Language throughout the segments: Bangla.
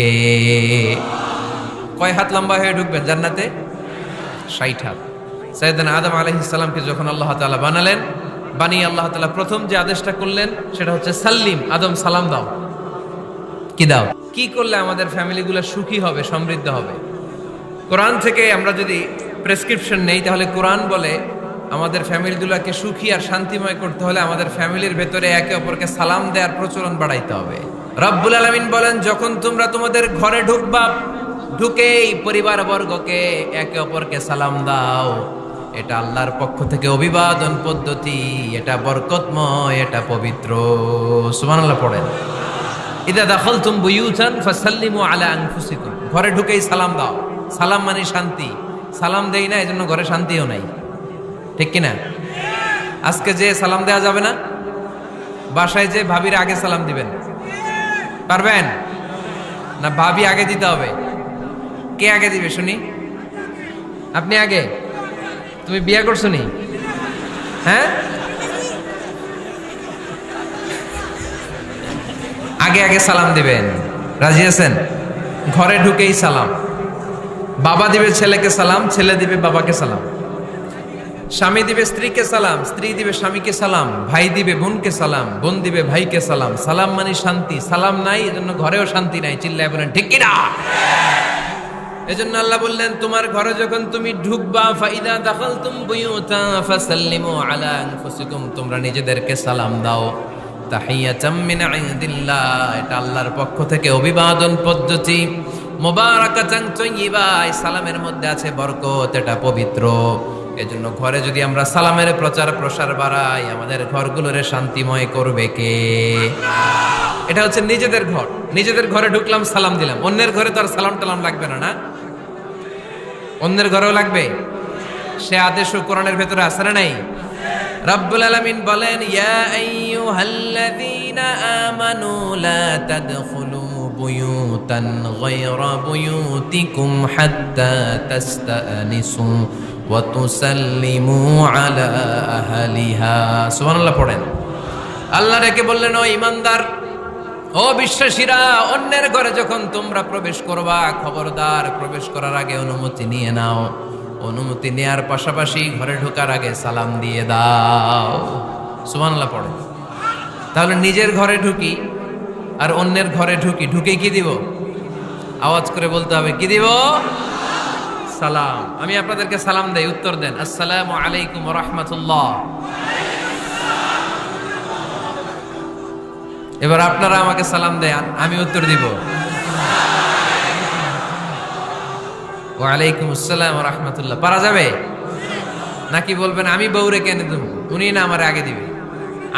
কে? কয় হাত লম্বা হয়ে ঢুকবেন জান্নাতে? 60 হাত। সাইয়েদনা আদম আলাইহিস সালামকে যখন আল্লাহ তাআলা বানালেন, বানিয়ে আল্লাহ তাআলা প্রথম যে আদেশটা করলেন সেটা হচ্ছে সাল্লিম, আদম সালাম দাও। কি দাও? কি করলে আমাদের ফ্যামিলিগুলো সুখী হবে, সমৃদ্ধ হবে? কোরআন থেকে আমরা যদি প্রেসক্রিপশন নেই, তাহলে কোরআন বলে আমাদের ফ্যামিলিগুলোকে সুখী আর শান্তিময় করতে হলে আমাদের ফ্যামিলির ভেতরে একে অপরকে সালাম দেওয়ার প্রচলন বাড়াইতে হবে। রব্বুল আলামিন বলেন, যখন তোমরা তোমাদের ঘরে ঢুকবা, ঢুকেই পরিবারবর্গকে একে অপরকে সালাম দাও। এটা আল্লাহর পক্ষ থেকে অভিবাদন পদ্ধতি, এটা বরকতময়, এটা পবিত্র। সুবহানাল্লাহ পড়েন। ইদা দাখালতুম বুয়ুতান ফাসাল্লিমু আলা আনফুসিকুম। ঘরে ঢুকেই সালাম দাও। সালাম মানে শান্তি। সালাম দেই না, এজন্য ঘরে শান্তিও নাই। ঠিক কিনা? আজকে যে সালাম দেওয়া যাবে না, বাসায় যে ভাবির আগে সালাম দিবেন, পারবেন না? ভাবি আগে দিতে হবে? কে আগে দিবে শুনি? আপনি আগে? তুমি বিয়ে করছো নি? হ্যাঁ, আগে আগে সালাম দিবেন। রাজি আছেন? ঘরে ঢুকেই সালাম। বাবা দিবে ছেলেকে সালাম, ছেলে দিবে বাবাকে সালাম। স্বামী দিবে স্ত্রীকে সালাম, স্ত্রী দিবে স্বামীকে সালাম। ভাই দিবে বোনকে সালাম, বোন দিবে ভাইকে সালাম। সালাম মানে শান্তি। সালাম নাই, এজন্য ঘরেও শান্তি নাই। চিল্লায় বলেন ঠিক কিনা? এজন্য আল্লাহ বললেন, তোমার ঘরে যখন তুমি ঢুকবা, ফাইদা দাখালতুম বুয়ুতা ফাসাল্লিমু আলা আনফুসিকুম, তোমরা নিজেদেরকে সালাম দাও। তাহিয়াতাম মিন ইনদিল্লাহ, এটা আল্লাহর পক্ষ থেকে অভিবাদন পদ্ধতি। মুবারাকাতান তাইয়্যিবা, এই সালামের মধ্যে আছে বরকত, এটা পবিত্র। এজন্য ঘরে যদি আমরা সালামের প্রচার প্রসার বাড়াই, আমাদের ঘরগুলোরে শান্তিময় করবে কে? এটা হচ্ছে নিজেদের ঘর। নিজেদের ঘরে ঢুকলাম, সালাম দিলাম। অন্যের ঘরে তো আর সালাম টালাম লাগবে না, না? অন্যের ঘরেও লাগবে। সে আদেশও কোরআনের ভেতরে আছে না নাই? রব্বুল আলামিন বলেন, ইয়া আইয়ুহাল্লাযীনা আমানু লা তাদখুলু বুয়ুতান গায়রা বুয়ুতিকুম হাত্তা তাস্তানিসু ওয়া তুসাল্লিমু আলা আহলিহা। সুবহানাল্লাহ পড়েন। আল্লাহ রেখে বললেন, ও ঈমানদার, ও বিশ্বাসীরা, অন্যের ঘরে যখন তোমরা প্রবেশ করবা, খবরদার প্রবেশ করার আগে অনুমতি নিয়ে নাও। অনুমতি নেয়ার পাশাপাশি ঘরে ঢোকার আগে সালাম দিয়ে দাও। সুবহানাল্লাহ পড়ে। তাহলে নিজের ঘরে ঢুকি আর অন্যের ঘরে ঢুকি, ঢুকে কি দিব? আওয়াজ করে বলতে হবে, কি দিব? সালাম। আমি আপনাদেরকে সালাম দেই, উত্তর দেন, আসসালামু আলাইকুম ওয়া রাহমাতুল্লাহ। এবার আপনারা আমাকে সালাম দেন, আমি উত্তর দিব, ওয়ালাইকুম আসসালাম ওয়া রাহমাতুল্লাহ। পারা যাবে নাকি বলবেন আমি বউরে কেন দেব, উনি না আমার আগে দিবে?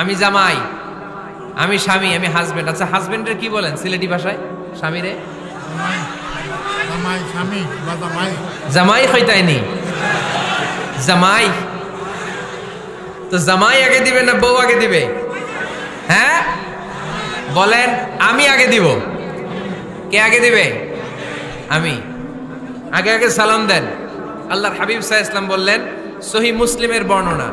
আমি জামাই, আমি স্বামী, আমি হাজবেন্ড। আচ্ছা, হাজবেন্ডের কি বলেন সিলেটি ভাষায়? স্বামীরে জামাই হইতাইনি? জামাই তো জামাই আগে দিবে না বউ আগে দিবে? হ্যাঁ বলেন, আমি আগে দিব। কে আগে দিবে? আমি। আগে আগে সালাম দেন। আল্লাহর হাবিব সাল্লাল্লাহু আলাইহি ওয়াসাল্লাম বললেন, সহিহ মুসলিমের বর্ণনা,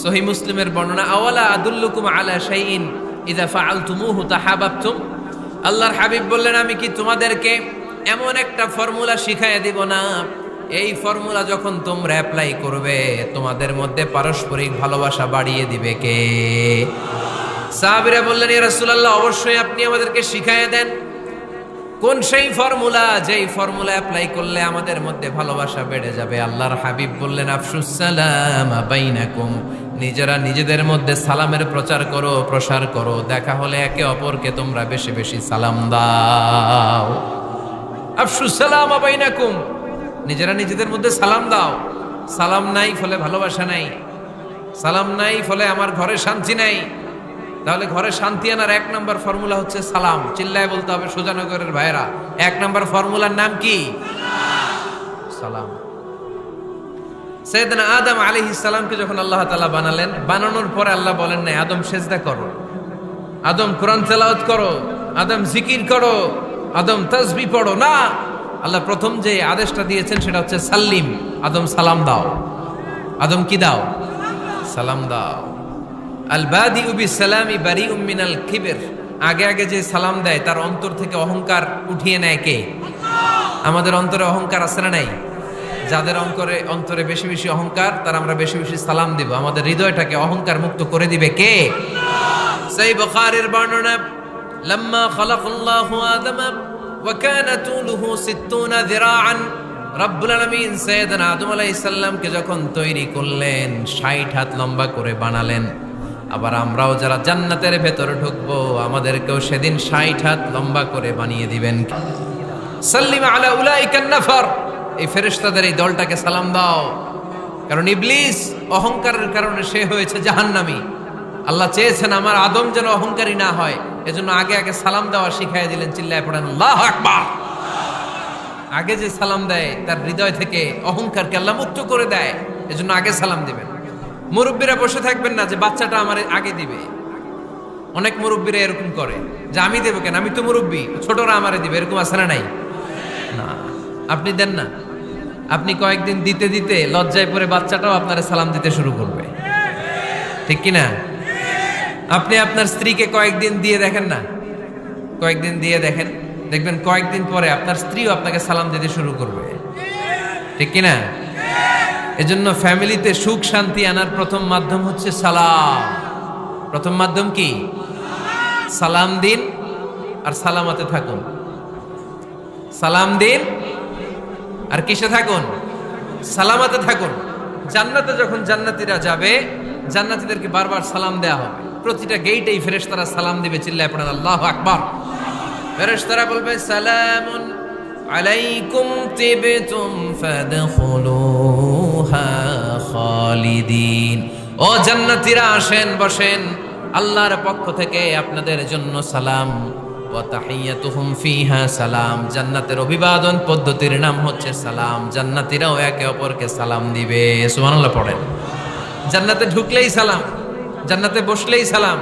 সহিহ মুসলিমের বর্ণনা, আওয়ালা আদুল্লুকুম আলা শাইইন ইযা ফাআলতুমুহু তাহাবাবতুম। আল্লাহর হাবিব বললেন, আমি কি তোমাদেরকে এমন একটা ফর্মুলা শিখাইয়া দিব না, এই ফর্মুলা যখন তোমরা অ্যাপ্লাই করবে, তোমাদের মধ্যে পারস্পরিক ভালোবাসা বাড়িয়ে দিবে কে? সাহাবীরা বললেন, ইয়া রাসূলুল্লাহ, অবশ্যই আপনি আমাদেরকে শিখাইয়া দেন। কোন সেই ফর্মুলা, যেই ফর্মুলা অ্যাপ্লাই করলে আমাদের মধ্যে ভালোবাসা বেড়ে যাবে? আল্লাহর হাবিব বললেন, আফশুস সালাম বাইনাকুম, নিজেরা নিজেদের মধ্যে সালামের প্রচার করো, প্রসার করো। দেখা হলে একে অপরকে তোমরা বেশি বেশি সালাম দাও। আফশুস সালাম বাইনাকুম, নিজেরা নিজেদের মধ্যে সালাম দাও। সালাম নাই ফলে ভালোবাসা নাই, সালাম নাই ফলে আমার ঘরে শান্তি নাই। তাহলে ঘরে শান্তি আনার 1 নম্বর ফর্মুলা হচ্ছে সালাম। চিল্লায় বলতে হবে সুজানগরের ভাইরা, 1 নম্বর ফর্মুলার নাম কি? সালাম। সাইয়েদনা আদম আলাইহিস সালামকে যখন আল্লাহ তাআলা বানালেন, বানানোর পরে আল্লাহ বলেন না আদম সেজদা করো, আদম কোরআন তেলাওয়াত করো, আদম জিকির করো, আদম তাসবিহ পড়ো, না। আল্লাহ প্রথম যে আদেশটা দিয়েছেন সেটা হচ্ছে সাল্লিম, আদম সালাম দাও। আদম কি দাও? সালাম দাও। আল বাদিউ বিসসালামি বারিউম মিনাল কিবর, আগে আগে যে সালাম দেয় তার অন্তর থেকে অহংকার উঠিয়ে নেয় কে? আমাদের অন্তরে অহংকার আছে না নাই? যাদের অন্তরে বেশি বেশি অহংকার, তার আমরা বেশি বেশি সালাম দিব। আমাদের হৃদয়টাকে অহংকার মুক্ত করে দিবে কে? সহিহ বুখারীর বর্ণনা, লাম্মা খালাকাল্লাহু আদম ওয়া কানা তুলুহু 60 যিরাআন, রব্বুল আলামিন সাইয়েদনা আদম আলাইহিস সালামকে যখন তৈরি করলেন 60 হাত লম্বা করে বানালেন। আবার আমরাও যারা জান্নাতের ভেতরে ঢুকবো আমাদেরকেও সেদিন 60 হাত লম্বা করে বানিয়ে দিবেন। সাল্লিম আলা উলাইকান নাফার, এই ফেরেশতাদের এই দলটাকে সালাম দাও, কারণ ইবলিস অহংকারের কারণে সে হয়েছে জাহান্নামী। আল্লাহ চেয়েছেন আমার আদম যেন অহংকারী না হয়, এজন্য আগে আগে সালাম দেওয়া শিখাই দিলেন। চিল্লায় পড়েন আল্লাহু আকবার। আগে যে সালাম দেয় তার হৃদয় থেকে অহংকারকে আল্লাহ মুক্ত করে দেয়, এজন্য আগে সালাম দিবেন। মুরব্বীরা বসে থাকবেন না যে বাচ্চাটা আমার আগে দিবে। অনেক মুরব্বীরা এরকম করে যে আমি দেবো কেন, আমি তো মুরব্বী, ছোটরা আমারে দিবে, এরকম আছে না নাই? না, আপনি দেন না। আপনি কয়েকদিন দিতে দিতে লজ্জায় পড়ে বাচ্চাটাও আপনার সালাম দিতে শুরু করবে, ঠিক কিনা? আপনি আপনার স্ত্রীকে কয়েকদিন দিয়ে দেখেন না, কয়েকদিন দিয়ে দেখেন, দেখবেন কয়েকদিন পরে আপনার স্ত্রীও আপনাকে সালাম দিতে শুরু করবে, ঠিক কিনা? এজন্য ফ্যামিলিতে সুখ শান্তি আনার প্রথম মাধ্যম হচ্ছে সালাম। প্রথম মাধ্যম কি? সালাম দিন আর সালামতে থাকুন। সালাম দিন আর কিসে থাকুন? সালামতে থাকুন। জান্নাতে যখন জান্নাতীরা যাবে, জান্নাতীদেরকে বারবার সালাম দেয়া হবে। প্রতিটা গেইটেই ফেরেশতারা সালাম দিবে। চিল্লায় পড়েন আল্লাহু আকবার। ফেরেশতারা বলবে সালামুন আলাইকুম তিবতুম ফাদখুলুহা খালিদিন। ও জান্নাতীরা আসেন, বসেন, আল্লাহর পক্ষ থেকে আপনাদের জন্য সালাম। ওয়া তাহিয়াতুহুম ফিহা সালাম। জান্নাতের অভিবাদন পদ্ধতির নাম হচ্ছে সালাম। জান্নাতীরাও একে অপরকে সালাম দিবে। সুবহানাল্লাহ পড়েন। জান্নাতে ঢুকলেই সালাম, জান্নাতে বসলেই সালাম,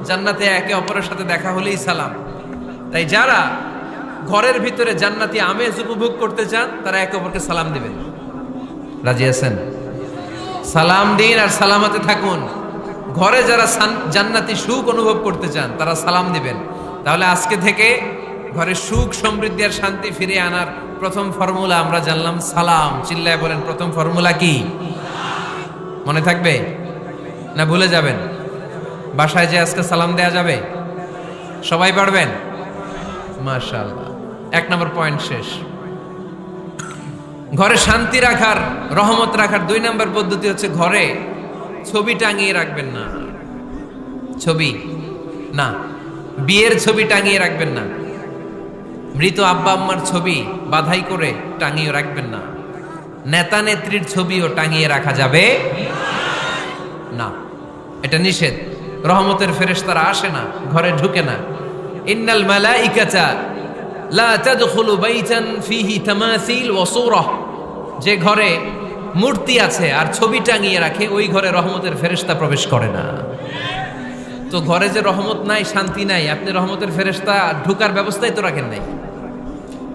জান্নাতে একে অপরের সাথে দেখা হলেই সালাম। তাই যারা ঘরের ভিতরে জান্নাতি আমেজ উপভোগ করতে চান তারা একে অপরকে সালাম দিবেন। রাজি আছেন? সালাম দিন আর সালামতে থাকুন। ঘরে যারা জান্নাতি সুখ অনুভব করতে চান তারা সালাম দিবেন। তাহলে আজকে থেকে ঘরে সুখ সমৃদ্ধি আর শান্তি ফিরিয়ে আনার প্রথম ফর্মুলা আমরা জানলাম সালাম। চিল্লায় বলেন প্রথম ফর্মুলা কি? মনে থাকবে না ভুলে যাবেন? বাসায় যে আজকে সালাম দেয়া যাবে? সবাই পারবেন? মাশাআল্লাহ। 1 নম্বর পয়েন্ট শেষ। ঘরে শান্তি রাখার, রহমত রাখার 2 নম্বর পদ্ধতি হচ্ছে ঘরে ছবি টাঙিয়ে রাখবেন না। ছবি না, বিয়ের ছবি টাঙিয়ে রাখবেন না। মৃত আব্বা আম্মার ছবি বাধাই করে টাঙিয়ে রাখবেন না। নেতা নেত্রীর ছবিও টাঙিয়ে রাখা যাবে না, এটা নিষেধ। রহমতের ফেরেশতারা আসে না, ঘরে ঢুকে না। ইন্নাল মালাইকাতা লা তাদখুলু বাইতান ফিহি তামাসিল ওয়া সূরাহ। যে ঘরে মূর্তি আছে আর ছবি টাঙিয়ে রাখে ওই ঘরে রহমতের ফেরেশতা প্রবেশ করে না। তো ঘরে যে রহমত নাই, শান্তি নাই, আপনি রহমতের ফেরেশতা ঢুকার ব্যবস্থাই তো রাখেন নাই।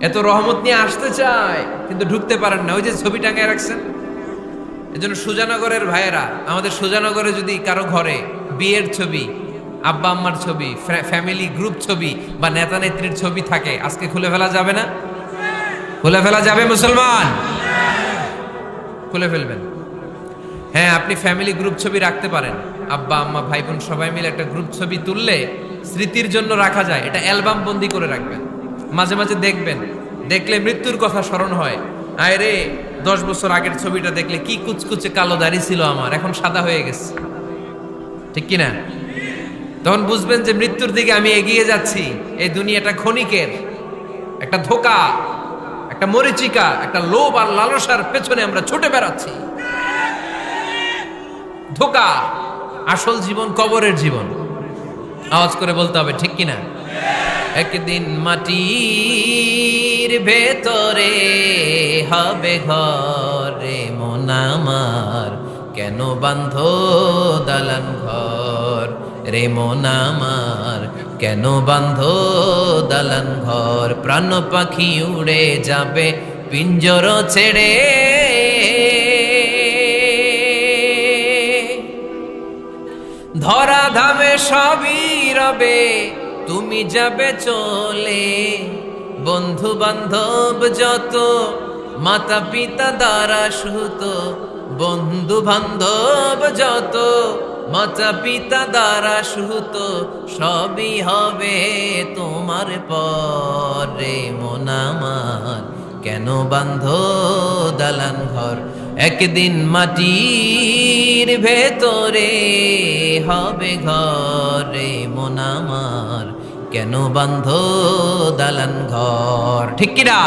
এত রহমত নিয়ে আসতে চায় কিন্তু ঢুকতে পারেন না, ওই যে ছবি টাঙিয়ে রাখছেন। এজন্য সুজানগরের ভাইয়েরা, আমাদের সুজানগরে যদি কারো ঘরে বিয়ের ছবি, আব্বা আম্মার ছবি, ফ্যামিলি গ্রুপ ছবি বা নেতা নেত্রীর ছবি থাকে, আজকে খুলে ফেলা যাবে না? খুলে ফেলা যাবে মুসলমান? খুলে ফেলবেন। হ্যাঁ, আপনি ফ্যামিলি গ্রুপ ছবি রাখতে পারেন। আব্বা আম্মা ভাই বোন সবাই মিলে একটা গ্রুপ ছবি তুললে স্মৃতির জন্য রাখা যায়। এটা অ্যালবাম বন্দি করে রাখবেন। মাঝে মাঝে দেখবেন, দেখলে মৃত্যুর কথা স্মরণ হয়। আয় রে, 10 বছর আগের ছবিটা দেখলে কি কুচকুচে কালো দাড়ি ছিল আমার, এখন সাদা হয়ে গেছে, ঠিক কিনা? তখন বুঝবেন যে মৃত্যুর দিকে আমি এগিয়ে যাচ্ছি। এই দুনিয়াটা ক্ষণিকের, একটা ধোঁকা, একটা মরিচিকা, একটা লোভ আর লালসার পেছনে আমরা ছুটে বেড়াচ্ছি। ধোঁকা। আসল জীবন কবরের জীবন। আওয়াজ করে বলতে হবে, ঠিক কিনা? একদিন মাটির ভেতরে হবে ঘরে মন আমার, কেন বাঁধো দালান ঘর রে মন আমার, কেন বাঁধো দালান ঘর। প্রাণ পাখি উড়ে যাবে পিঞ্জর ছেড়ে, ধরা ধামে সবই রবে তুমি যাবে চলে, বন্ধু বান্ধব যত মাতা পিতা দ্বারা সুত, বন্ধু বান্ধব যত মাতা পিতা দ্বারা সুত, সবই হবে তোমার পরে। মন আমার কেন বান্ধ দালান ঘর, একদিন মাটির ভেতরে হবে ঘরে। মন আমার কেন বান্ধ দালান ঘর, ঠিক কিনা?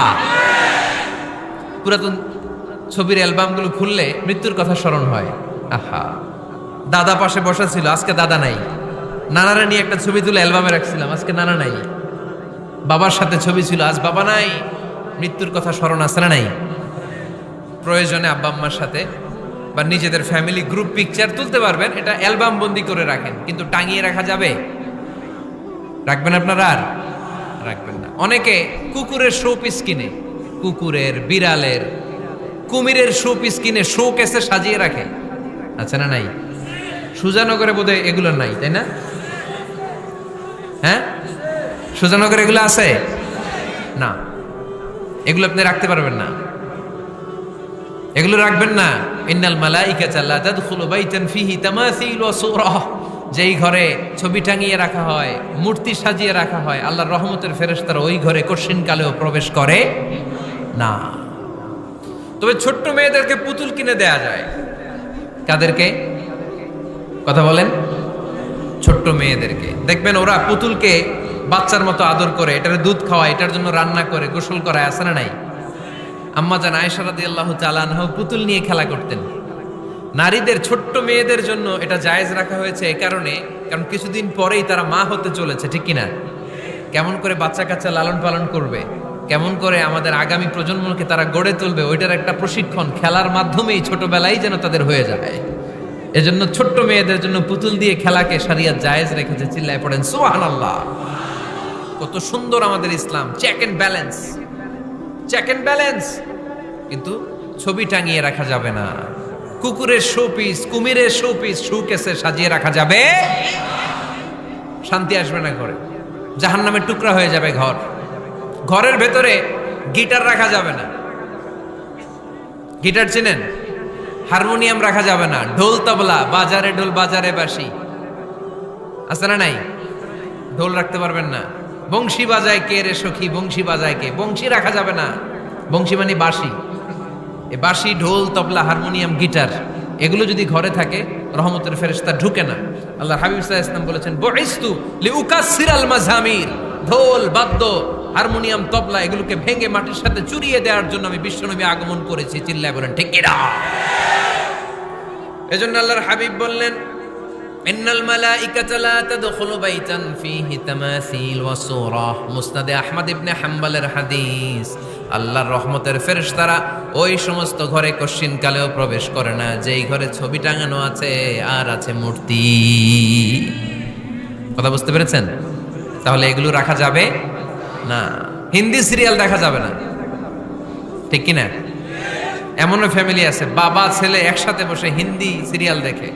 পুরাতন ছবির অ্যালবামগুলো খুললে মৃত্যুর কথা স্মরণ হয়। আহা, দাদা পাশে বসা ছিল, আজকে দাদা নাই। নানারা নিয়ে একটা ছবি তুলে অ্যালবামে রাখছিলাম, আজকে নানা নাই। বাবার সাথে ছবি ছিল, আজ বাবা নাই। মৃত্যুর কথা স্মরণ আছে না নাই? প্রয়োজনে আব্বা আম্মার সাথে বা নিজেদের ফ্যামিলি গ্রুপ পিকচার তুলতে পারবেন, এটা অ্যালবাম বন্দি করে রাখেন, কিন্তু টাঙিয়ে রাখা যাবে? রাখবেন আপনারা? আর রাখবেন না। অনেকে কুকুরের শো পিস কিনে, কুকুরের, বিড়ালের, কুমিরের শো পিস কিনে শো কেসে সাজিয়ে রাখে, আছে না নাই? সুজানগরে বোধহয় এগুলো নাই, তাই না? হ্যাঁ, সুজানগরে এগুলো আছে না? এগুলো আপনি রাখতে পারবেন না, এগুলো রাখবেন না। ইন্নাল মালাইকাতা লা তাদখুলু বাইতান ফিহি তামাসিল ওয়া সূরা, যেই ঘরে ছবি টাঙিয়ে রাখা হয়, মূর্তি সাজিয়ে রাখা হয়, আল্লাহর রহমতের ফেরেশতারা ওই ঘরে কশিন কালেও প্রবেশ করে না। তবে ছোট্ট মেয়েদেরকে পুতুল কিনে দেয়া যায়। কাদেরকে কথা বলেন? ছোট্ট মেয়েদেরকে। দেখবেন ওরা পুতুলকে বাচ্চার মতো আদর করে, এটার দুধ খাওয়ায়, এটার জন্য রান্না করে, গোসল করায়, আছে না নাই? আম্মা জান আয়েশা রাদিয়াল্লাহু তাআলা আনহা পুতুল নিয়ে খেলা করতেন। নারীদের, ছোট্ট মেয়েদের জন্য এটা জায়েজ রাখা হয়েছে এই কারণে, কারণ কিছুদিন পরেই তারা মা হতে চলেছে, ঠিক কিনা? কেমন করে বাচ্চা কাচ্চা লালন পালন করবে, কেমন করে আমাদের আগামী প্রজন্মকে তারা গড়ে তুলবে, ওইটার একটা প্রশিক্ষণ খেলার মাধ্যমেই ছোটবেলায় যেন তাদের হয়ে যায়। এজন্য ছোট্ট মেয়েদের জন্য পুতুল দিয়ে খেলাকে শরিয়ত জায়েজ রেখেছে। চিল্লায় পড়েন সুবহানাল্লাহ। কত সুন্দর আমাদের Islam, check and balance, check and balance. কিন্তু ছবি টাঙিয়ে রাখা যাবে না। কুকুরের শোপিস, কুমিরের শোপিস শোকেসে সাজিয়ে রাখা যাবে, শান্তি আসবে না ঘরে, জাহান্নামের টুকরা হয়ে যাবে ঘর। ঘরের ভেতরে গিটার রাখা যাবে না। গিটার চেনেন? হারমোনিয়াম রাখা যাবে না। ঢোল তবলা, বাজারে ঢোল বাজারে বাঁশি, আছে না নাই? ঢোল রাখতে পারবেন না। বংশী বাজায় কে রে সখী, বংশী বাজায় কে, বংশী রাখা যাবে না। বংশী মানে বাঁশি। এই বাঁশি, ঢোল, তবলা, হারমোনিয়াম, গিটার, এগুলো যদি ঘরে থাকে রহমতের ফেরেশতা ঢুকে না। আল্লাহ হাবিব সাল্লাল্লাহু আলাইহি ওয়াসাল্লাম বলেছেন, বুইস্তু লিউকাসসিরাল মাযামির, ঢোল, বাদ্য, হারমোনিয়াম, তবলা এগুলোকে ভেঙে মাটির সাথে চুরিয়ে দেওয়ার জন্য আমি বিশ্বনবী আগমন করেছি। চিল্লায় বলেন ঠিক কিনা? এজন্য আল্লাহর হাবিব বললেন, ইন্নাল মালাইকাতা লা তাদখুলু বাইতান ফিহি তামাসিল ওয়া সূরা। মুসনাদে আহমদ ইবনে হাম্বলের হাদিস। আল্লাহর রহমতের ফেরেশতারা ওই সমস্ত ঘরে কশিন কালেও প্রবেশ করে না যেই ঘরে ছবি টাঙানো আছে আর আছে মূর্তি। কথা বুঝতে পেরেছেন? তাহলে এগুলো রাখা যাবে না। হিন্দি সিরিয়াল দেখা যাবে না, ঠিক কিনা? এমনও ফ্যামিলি আছে বাবা ছেলে একসাথে বসে হিন্দি সিরিয়াল দেখে,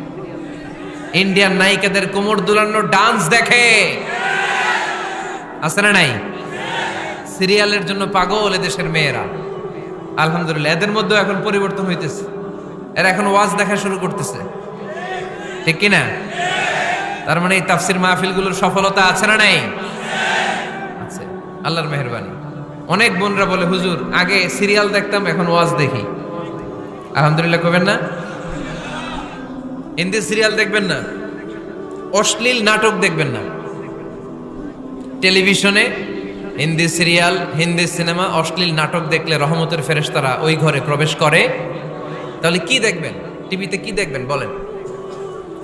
ইন্ডিয়ান নায়িকাদের কোমর দুলানো ডান্স দেখে, আছে না নাই? সিরিয়ালের জন্য পাগল এদেশের মেয়েরা। আলহামদুলিল্লাহ, এদের মধ্যেও এখন পরিবর্তন হইতেছে। এরা এখন ওয়াজ দেখা শুরু করতেছে, ঠিক কিনা? তার মানে এই তাফসির মাহফিলগুলোর সফলতা আছে না নাই? আছে, আল্লাহর মেহেরবানি। অনেক বোনরা বলে, হুজুর আগে সিরিয়াল দেখতাম, এখন ওয়াজ দেখি। আলহামদুলিল্লাহ করবেন না? হিন্দি সিরিয়াল দেখবেন না, অশ্লীল নাটক দেখবেন না। টেলিভিশনে হিন্দি সিরিয়াল, হিন্দি সিনেমা, অশ্লীল নাটক দেখলে রহমতের ফেরেশতারা ওই ঘরে প্রবেশ করে। তাহলে কি দেখবেন? টিভিতে কি দেখবেন বলেন?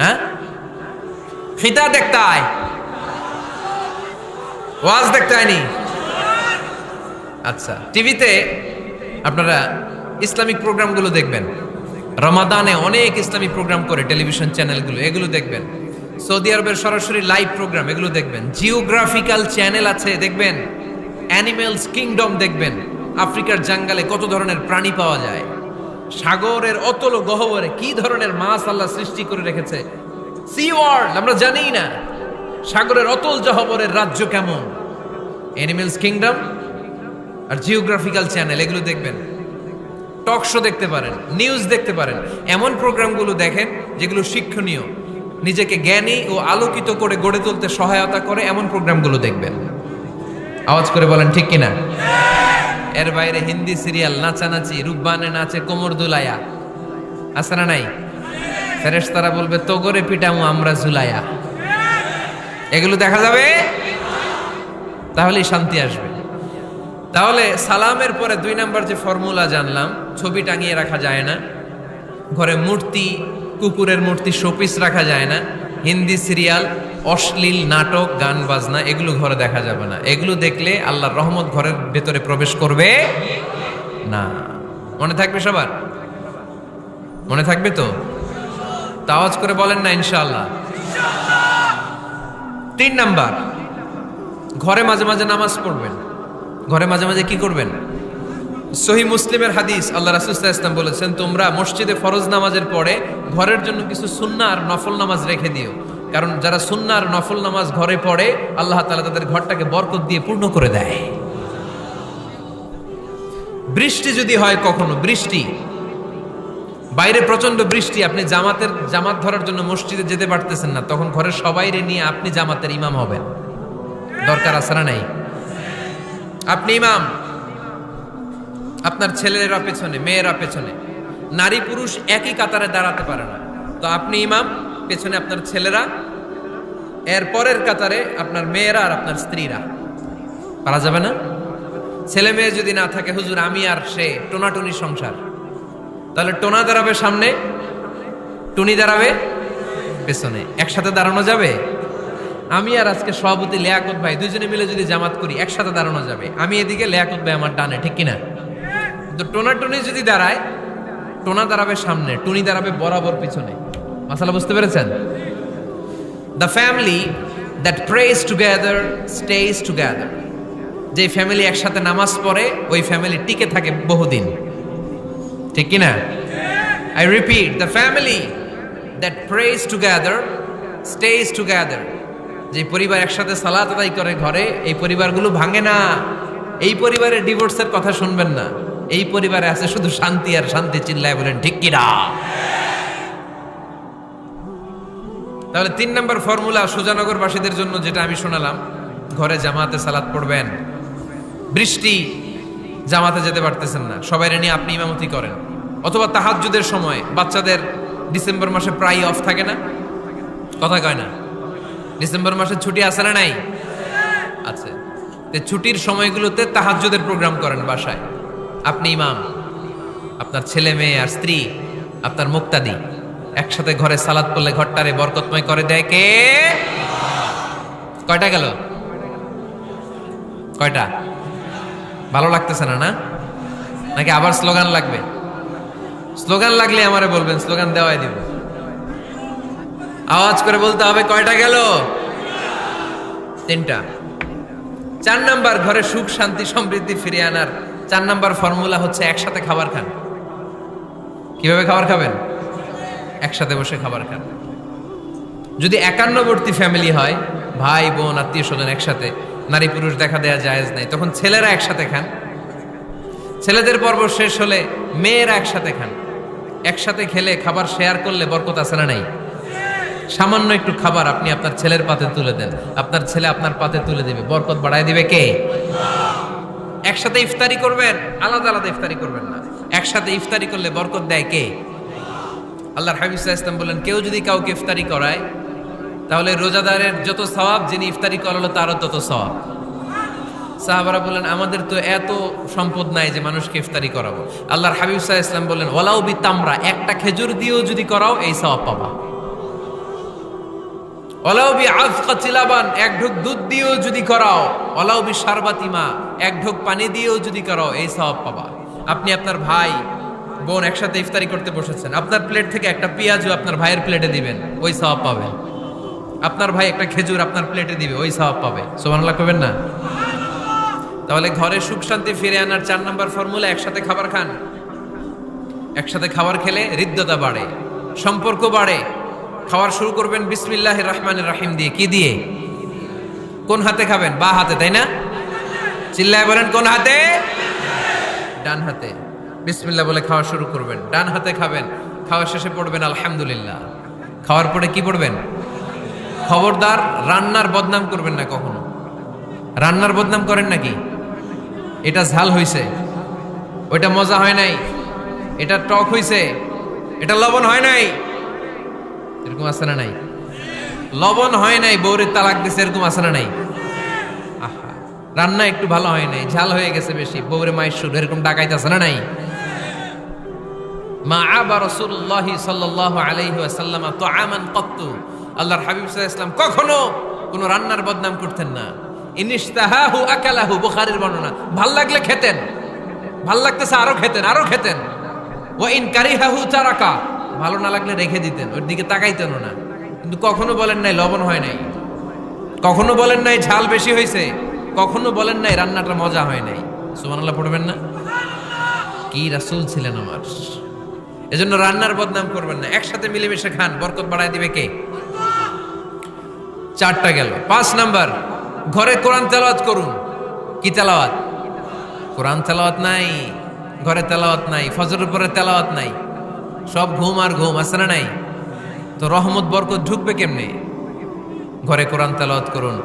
হ্যাঁ, খিতা দেখতে আয়, ওয়াজ দেখতে আয়নি। আচ্ছা, টিভিতে আপনারা ইসলামিক প্রোগ্রামগুলো দেখবেন। রমাদানে অনেক ইসলামিক প্রোগ্রাম করে টেলিভিশন চ্যানেলগুলো, এগুলো দেখবেন। সৌদি আরবের সরাসরি লাইভ প্রোগ্রাম এগুলো দেখবেন। জিওগ্রাফিক্যাল চ্যানেল আছে, দেখবেন। অ্যানিমেলস কিংডম দেখবেন। আফ্রিকার জঙ্গলে কত ধরনের প্রাণী পাওয়া যায়, সাগরের অতল গহ্বরে কি ধরনের মাছ আল্লাহ সৃষ্টি করে রেখেছে, সি ওয়ার্ল্ড আমরা জানিই না। সাগরের অতল জহবরের রাজ্য কেমন, অ্যানিমেলস কিংডম আর জিওগ্রাফিক্যাল চ্যানেল, এগুলো দেখবেন। টক শো দেখতে পারেন, নিউজ দেখতে পারেন। এমন প্রোগ্রামগুলো দেখেন যেগুলো শিক্ষণীয়, নিজেকে জ্ঞানী ও আলোকিত করে গড়ে তুলতে সহায়তা করে, এমন প্রোগ্রামগুলো দেখবেন। আওয়াজ করে বলেন ঠিক কিনা? এর বাইরে হিন্দি সিরিয়াল, নাচানাচি, রূপবানে নাচে কোমর দুলায়া, আছে না নাই? ফেরেশতারা বলবে তো করে পিটামু আমরা ঝুলায়া। এগুলো দেখা যাবে, তাহলেই শান্তি আসবে। তাহলে সালামের পরে 2 নাম্বার যে ফর্মুলা জানলাম, ছবি টাঙিয়ে রাখা যায় না, ঘরে মূর্তি, কুকুরের মূর্তি, শোপিস রাখা যায় না, হিন্দি সিরিয়াল, অশ্লীল নাটক, গান বাজনা, এগুলো ঘরে দেখা যাবে না। এগুলো দেখলে আল্লাহর রহমত ঘরের ভেতরে প্রবেশ করবে না। মনে থাকবে সবার? মনে থাকবে তো? আওয়াজ করে বলেন না ইনশাআল্লাহ। 3 নাম্বার, ঘরে মাঝে মাঝে নামাজ পড়বেন। ঘরে মাঝে মাঝে কি করবেন? সহিহ মুসলিমের হাদিস, আল্লাহ রাসূল সাল্লাল্লাহু আলাইহি ওয়াসাল্লাম বলেছেন, তোমরা মসজিদে ফরজ নামাজের পরে ঘরের জন্য কিছু সুন্নাহ আর নফল নামাজ রেখে দিও। কারণ যারা সুন্নাহ আর নফল নামাজ ঘরে পড়ে, আল্লাহ তাআলা তাদের ঘরটাকে বরকত দিয়ে পূর্ণ করে দেয়। বৃষ্টি যদি হয় কখনো, বৃষ্টি, বাইরে প্রচন্ড বৃষ্টি, আপনি জামাত ধরার জন্য মসজিদে যেতে পারতেছেন না, তখন ঘরের সবাইরে নিয়ে আপনি জামাতের ইমাম হবেন। দরকার আছে না নাই? আপনি ইমাম, আপনার ছেলেরা পেছনে, মেয়েরা পেছনে, নারী পুরুষ একই কাতারে দাঁড়াতে পারে না, তো আপনি ইমাম, পেছনে আপনার ছেলেরা, এর পরের কাতারে আপনার মেয়েরা আর আপনার স্ত্রীরা। পারা যাবে না? ছেলে মেয়ে যদি না থাকে, হুজুর আমি আর সে টোনাটুনি সংসার, তাহলে টোনা দাঁড়াবে সামনে, টুনি দাঁড়াবে পেছনে, একসাথে দাঁড়ানো যাবে? আমি আর আজকে সভাপতি লিয়াকত ভাই দুইজনে মিলে যদি জামাত করি, একসাথে দাঁড়ানো যাবে। আমি এদিকে, লিয়াকত ভাই আমার ডানে, ঠিক কিনা? তো টোনা টুনি যদি দাঁড়ায়, টোনা দাঁড়াবে সামনে, টুনি দাঁড়াবে বরাবর পিছনে। মাসালা বুঝতে পেরেছেন? The family that prays together stays together. যে ফ্যামিলি একসাথে নামাজ পড়ে, ওই ফ্যামিলি টিকে থাকে বহুদিন, ঠিক কিনা? I repeat, the family that prays together stays together. যে পরিবার একসাথে সালাত আদায় করে ঘরে, এই পরিবারগুলো ভাঙে না। এই পরিবারে ডিভোর্সের কথা শুনবেন না। এই পরিবারে আছে শুধু শান্তি আর শান্তি। চিল্লায় বলেন ঠিক কিনা? তাহলে 3 নাম্বার ফর্মুলা সুজানগরবাসীদের জন্য যেটা আমি শোনালাম, ঘরে জামাতে সালাত পড়বেন। বৃষ্টি, জামাতে যেতে পারতেছেন না, সবাইরে নিয়ে আপনি ইমামতি করেন। অথবা তাহাজ্জুদের সময়, বাচ্চাদের ডিসেম্বর মাসে প্রায় অফ থাকে না? কথা কয় না? ডিসেম্বর মাসে ছুটি আছে না নাই? আছে। ছুটির সময়গুলোতে তাহাজ্জুদের প্রোগ্রাম করেন বাসায়। আপনি ইমাম, আপনার ছেলে মেয়ে আর স্ত্রী, আপনার মুক্তাদি, একসাথে ঘরে সালাত পড়লে ঘরটারে বরকতময় করে দেয় কে? কয়টা গেল? কয়টা? ভালো লাগতেছে না? নাকি আবার স্লোগান লাগবে? স্লোগান লাগলে আমারে বলবেন, স্লোগান দেওয়াই দিব। আওয়াজ করে বলতে হবে, কয়টা গেল? 3টা। 4 নাম্বার, ঘরে সুখ শান্তি সমৃদ্ধি ফিরিয়ে আনার 4 নাম্বার ফর্মুলা হচ্ছে একসাথে খাবার খান। কিভাবে খাবার খাবেন? একসাথে বসে খাবার খান। যদি একান্নবর্তী ফ্যামিলি হয়, ভাই বোন আত্মীয় স্বজন একসাথে, নারী পুরুষ দেখা দেয়া জায়েজ নাই, তখন ছেলেরা একসাথে খান। ছেলেদের পর্ব শেষ হলে মেয়েরা একসাথে খান। একসাথে খেলে, খাবার শেয়ার করলে বরকত আছে না নাই? সামান্য একটু খাবার আপনি আপনার ছেলের পাতে তুলে দেন, আপনার ছেলে আপনার পাতে তুলে দিবে, বরকত বাড়ায় দিবে কে? একসাথে ইফতারি করবেন, আলাদা আলাদা ইফতারি করবেন না। একসাথে ইফতারি করলে বরকত দেয় কে? আল্লাহর হাবিব সাল্লাল্লাহু আলাইহি ওয়াসাল্লাম বলেন, কেউ যদি কাউকে ইফতারি করায়, তাহলে রোজাদারের যত সওয়াব, যিনি ইফতারি করালো তারও তত সওয়াব। সাহাবারা বলেন, আমাদের তো এত সম্পদ নাই যে মানুষকে ইফতারি করাবো। আল্লাহর হাবিব সাল্লাল্লাহু আলাইহি ওয়াসাল্লাম বলেন, ওয়ালাউ বিতামরা, একটা খেজুর দিয়েও যদি করাও এই সওয়াব পাবা। ওয়ালাউ বিআযকাতি লাবান, এক ঢোক দুধ দিয়েও যদি করাও, ওয়ালাউ বিশারবাতি মা, এক ঢোক পানি দিয়েও যদি করাও, এই সওয়াব পাবা। আপনি আপনার ভাই বোন একসাথে ইফতারি করতে বসেছেন, আপনার প্লেট থেকে একটা পেঁয়াজও আপনার ভাইয়ের প্লেটে দিবেন, ওই সওয়াব পাবেন। আপনার ভাই একটা খেজুর আপনার প্লেটে দিবে, ওই সওয়াব পাবে। সুবহানাল্লাহ কইবেন না? তাহলে ঘরে সুখ শান্তি ফিরে আনার 4 নাম্বার ফর্মুলা, একসাথে খাবার খান। একসাথে খাবার খেলে হৃদ্যতা বাড়ে, সম্পর্ক বাড়ে। খাবার শুরু করবেন বিসমিল্লাহির রহমানির রহিম দিয়ে। কি দিয়ে? কোন হাতে খাবেন? বা হাতে, তাই না? চিল্লায় বলেন কোন হাতে? ডান হাতে। বিসমিল্লাহ বলে খাওয়া শুরু করবেন, ডান হাতে খাবেন। খাওয়া শেষে পড়বেন আলহামদুলিল্লাহ। খাওয়ার পরে কি পড়বেন? খবরদার রান্নার বদনাম করবেন না কখনো। রান্নার বদনাম করেন নাকি? এটা ঝাল হইছে, ওইটা মজা হয় নাই, এটা টক হইছে, এটা লবণ হয় নাই, এরকম আছে না নাই? লবণ হয় নাই, বউরে তালাক দিছে, এরকম আছে না নাই? আহা, রান্না একটু ভালো হয় নাই, ঝাল হয়ে গেছে বেশি, বউরে মায়ের সুর, এরকম ডাকাইতে আছে না নাই? মা আবা রাসূলুল্লাহ সাল্লাল্লাহু আলাইহি ওয়াসাল্লাম তুআমান ক্বাত্তু, আল্লাহর হাবিব সাল্লাল্লাহু আলাইহি ওয়াসাল্লাম কখনো কোনো রান্নার বদনাম করতেন না। ইনিশতাহাহু আকালাহু, বুখারীর বর্ণনা। ভাল লাগলে খেতেন, ভাল লাগতেছে আরো খেতেন, আরো খেতেন। ওয়া ইন কারিহাহু তারাকা, ভালো না লাগলে রেখে দিতেন, ওর দিকে তাকাইতেনও না। কিন্তু কখনো বলেন নাই লবণ হয় নাই, কখনো বলেন নাই ঝাল বেশি হয়েছে, কখনো বলেন নাই রান্নাটা মজা হয় নাই। সুবহানাল্লাহ পড়বেন না? কি রাসূল ছিলেন আমার। এজন্য রান্নার বদনাম করবেন না, একসাথে মিলেমিশে খান, বরকত বাড়ায় দিবে কে? চারটা গেল। 5 নাম্বার, ঘরে কোরআন তেলাওয়াত করুন। কি তেলাওয়াত? কোরআন তেলাওয়াত নাই, ঘরে তেলাওয়াত নাই, ফজরের পরে তেলাওয়াত নাই, সব ঘুম আর ঘুম, আছে না নাই? তো রহমত বরকত ঢুকবে কেমনে? ঘরে কোরআন তেলাওয়াত করুন।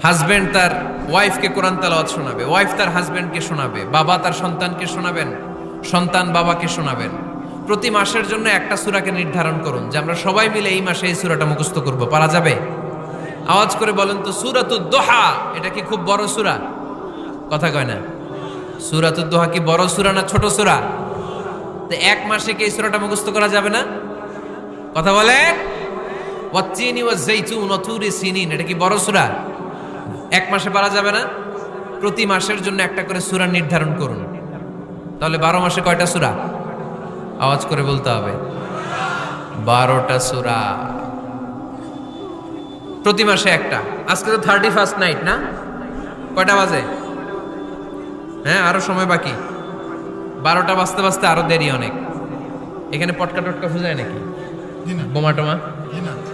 হাজবেন্ড তার ওয়াইফকে কোরআন তেলাওয়াত শোনাবে, ওয়াইফ তার হাজবেন্ডকে শোনাবে, বাবা তার সন্তানকে শোনাবেন, সন্তান বাবাকে শোনাবেন। প্রতি মাসের জন্য একটা সূরাকে নির্ধারণ করুন যে আমরা সবাই মিলে এই মাসে এই সূরাটা মুখস্থ করব। পারা যাবে? আওয়াজ করে বলেন তো, সূরাতুদ দোহা এটা কি খুব বড় সূরা? কথা কয় না। সূরাতুদ দোহা কি বড় সূরা না ছোট সূরা? তো এক মাসে কি এই সূরাটা মুখস্থ করা যাবে না? কথা বলেন। ওয়াত্তিনি ওয়াজ-যাইতুন ওয়া তুরি সিনিন, এটা কি বড় সূরা? এক মাসে পারা যাবে না? প্রতি মাসের জন্য একটা করে সূরা নির্ধারণ করুন। তাহলে 12 মাসে কয়টা সূরা? আওয়াজ করে বলতে হবে, 12টা সূরা। প্রতি মাসে একটা। আজকে তো 31st নাইট না? কয়টা বাজে? হ্যাঁ, আরো সময় বাকি। 12টা বাজতে বাজতে আরো দেরি অনেক। এখানে পটকা টটকা ফুজায় নাকি? বোমা টোমা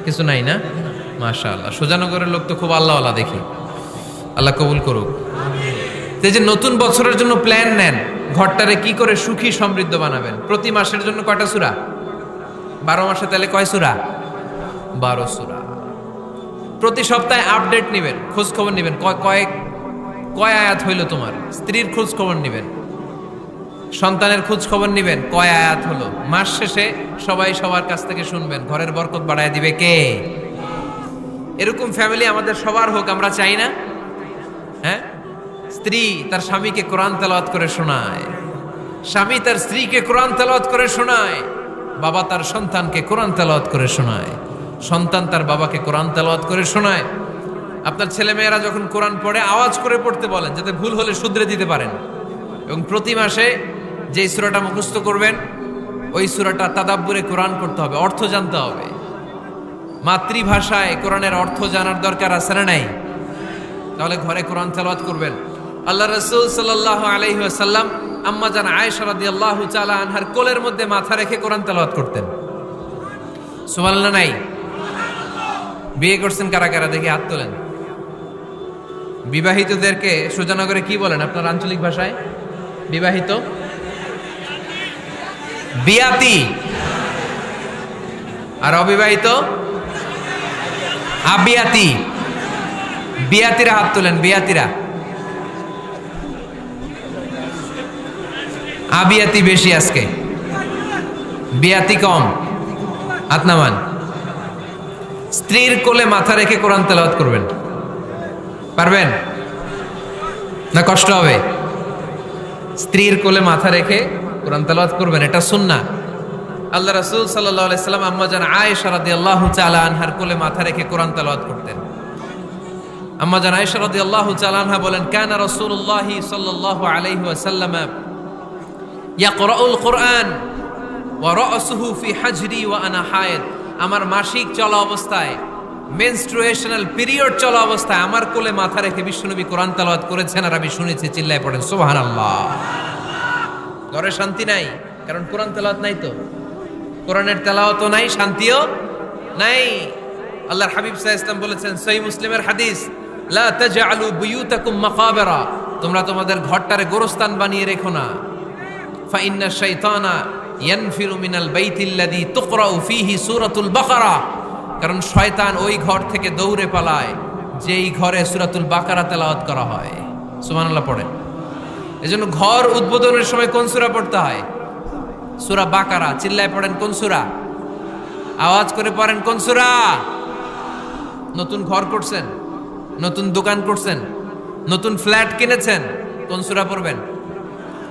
কিছু নাই না? মাশাআল্লাহ, সুজানগরের লোক তো খুব আল্লাহওয়ালা দেখি। আল্লাহ কবুল করুক। এই যে নতুন বছরের জন্য প্ল্যান নেন, ঘরটারে কি করে সুখী সমৃদ্ধ বানাবেন। প্রতি মাসের জন্য কয়টা সূরা? 12 মাসে তাহলে কয় সূরা? 12 সূরা। প্রতি সপ্তাহে আপডেট নেবেন, খোঁজ খবর নেবেন, কয় আয়াত হইল তোমার। স্ত্রীর খোঁজ খবর নেবেন, সন্তানের খোঁজ খবর নেবেন, কয় আয়াত হলো। মাস শেষে সবাই সবার কাছ থেকে শুনবেন, ঘরের বরকত বাড়ায় দিবে কে? এরকম ফ্যামিলি আমাদের সবার হোক, আমরা চাই না? হ্যাঁ, স্ত্রী তার স্বামীকে কোরআন তেলাওয়াত করে শোনায়, স্বামী তার স্ত্রীকে কোরআন তেলাওয়াত করে শোনায়, বাবা তার সন্তানকে কোরআন তেলাওয়াত করে শোনায়, সন্তান তার বাবাকে কোরআন তেলাওয়াত করে শোনায়। আপনার ছেলেমেয়েরা যখন কোরআন পড়ে আওয়াজ করে পড়তে বলেন, যাতে ভুল হলে শুধরে দিতে পারেন। এবং প্রতি মাসে যে সূরাটা মুখস্থ করবেন, ওই সূরাটা তাদাব্বুরে কোরআন করতে হবে, অর্থ জানতে হবে। মাতৃভাষায় কোরআনের অর্থ জানার দরকার আছে না নাই? তাহলে ঘরে কোরআন তেলাওয়াত করবেন। আল্লাহ রাসূল সাল্লাল্লাহু আলাইহি ওয়াসাল্লাম আম্মা জান আয়েশা রাদিয়াল্লাহু তাআলা আনহার কোলের মধ্যে মাথা রেখে কোরআন তেলাওয়াত করতেন। সুবহানাল্লাহ নাই? বিয়ে করছেন কারা কারা দেখি হাত তোলেন। বিবাহিতদেরকে সুজানগরে কি বলেন আপনার আঞ্চলিক ভাষায়? বিবাহিত? বিয়াতি। আর অবিবাহিত? আবিয়াতি। বিয়াতিরা হাত তোলেন, বিয়াতিরা। আবিয়াতি বেশি আজকে, বিয়াতি কম। হাত নামান। স্ত্রীর কোলে মাথা রেখে কোরআন তেলাওয়াত করবেন, পারবেন না? কষ্ট হবে? স্ত্রীর কোলে মাথা রেখে কোরআন তেলাওয়াত করবেন, এটা সুন্নাহ। আল্লাহ রাসূল সাল্লাল্লাহু আলাইহি সাল্লাম আম্মা জান আয়েশা রাদিয়াল্লাহু তাআলা আনহার কোলে মাথা রেখে কোরআন তেলাওয়াত করতেন। আম্মা জান আয়েশা রাদিয়াল্লাহু তাআলা আনহা বলেন, কানা রাসূলুল্লাহ সাল্লাল্লাহু আলাইহি ওয়াসাল্লাম ইয়াকরাউল কুরআন ওয়া রাসুহু ফি হাজরি ওয়া আনা হায়েদ। আমার মাসিক চলা অবস্থায়, মেনস্ট্রুয়েশনাল পিরিয়ড চলা অবস্থায় আমার কোলে মাথা রেখে বিশ্বনবী কোরআন তেলাওয়াত করেছেন, আর আমি শুনেছি। চিল্লায় পড়েন সুবহানাল্লাহ। ঘরে শান্তি নাই, কারণ কোরআন তেলাওয়াত নাই। তো কোরআনের তেলাওয়াতও নাই, শান্তিও নাই। আল্লাহর হাবিব সাল্লাল্লাহু আলাইহি ওয়াসাল্লাম বলেছেন, সহিহ মুসলিমের হাদিস, লা তাজআলু বুয়ুতাকুম মাকাবিরা, তোমরা তোমাদের ঘরটারে গোরস্থান বানিয়ে রেখো না। ফা ইন্না শাইতানা ইয়ানফিরু মিনাল বাইতিল্লাযী তুকরাউ ফীহি সূরাতুল বাকারা, কারণ শয়তান ওই ঘর থেকে দৌড়ে পালায় যেই ঘরে সূরাতুল বাকারা তেলাওয়াত করা হয়। সুবহানাল্লাহ পড়েন। এজন্য ঘর উদ্বোধনের সময় কোন সূরা পড়তে হয়? সূরা বাকারা। চিল্লায় পড়েন কোন সূরা? আওয়াজ করে পড়েন কোন সূরা? নতুন ঘর করছেন, নতুন দোকান করছেন, নতুন ফ্ল্যাট কিনেছেন, কোন সূরা পড়বেন?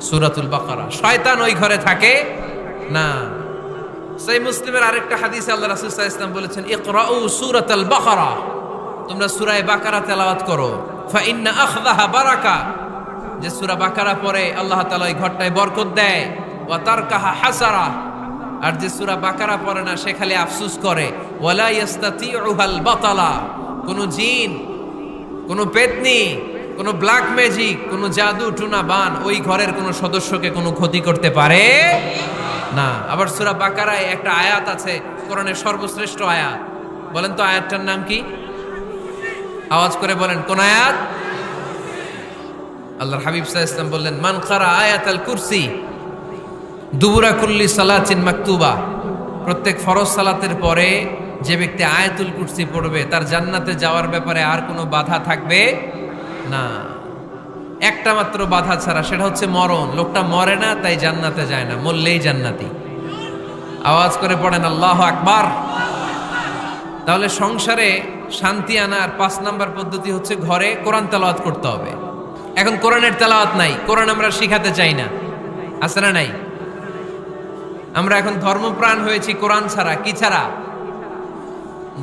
সূরাতুল বাকারা। শয়তান ওই ঘরে থাকে না। সহিহ মুসলিমের আরেকটা হাদিসে আল্লাহ রাসূল সাল্লাল্লাহু আলাইহি ওয়াসাল্লাম বলেছেন, ইকরাউ সূরাতাল বাকারা, তোমরা সূরা বাকারা তেলাওয়াত করো। ফা ইন্না আখযাহা বারাকা, যে সূরা বাকারা পড়ে আল্লাহ তাআলা ওই ঘরটায় বরকত দেয়। ওয়া তারকাহা হাসারা, আর যে সূরা বাকারা পড়ে না সে খালি আফসোস করে। ওয়ালা ইস্তাতিউহাল বাতালা, কোন জিন, কোন পেতনি, কোন ব্ল্যাক ম্যাজিক, কোন জাদু টুনা বান ওই ঘরের কোন সদস্যকে কোনো ক্ষতি করতে পারে না। আবার সূরা বাকারায় একটা আয়াত আছে, কোরআনের সর্বশ্রেষ্ঠ আয়াত। বলেন তো আয়াতটার নাম কি? আওয়াজ করে বলেন কোন আয়াত? আল্লাহর হাবিব সাল্লাল্লাহু আলাইহি ওয়াসাল্লাম বললেন, মান কারা আয়াতাল কুরসি দুবুরা কুল্লি সালাতিন মাকতুবা, প্রত্যেক ফরজ সালাতের পরে যে ব্যক্তি আয়াতুল কুরসি পড়বে তার জান্নাতে যাওয়ার ব্যাপারে আর কোনো বাধা থাকবে না। একটা মাত্র বাধা ছাড়া, সেটা হচ্ছে মরণ। লোকটা মরে না তাই জান্নাতে যায় না, মরলেই জান্নাতি। আওয়াজ করে পড়েন আল্লাহু আকবার। তাহলে সংসারে শান্তি আনার 5 নাম্বার পদ্ধতি হচ্ছে ঘরে কোরআন তেলাওয়াত করতে হবে। এখন কোরআনের তেলাওয়াত নাই, কোরআন আমরা শিখাতে চাই না, আছে না নাই? আমরা এখন ধর্মপ্রাণ হয়েছি কোরআন ছাড়া। কি ছাড়া?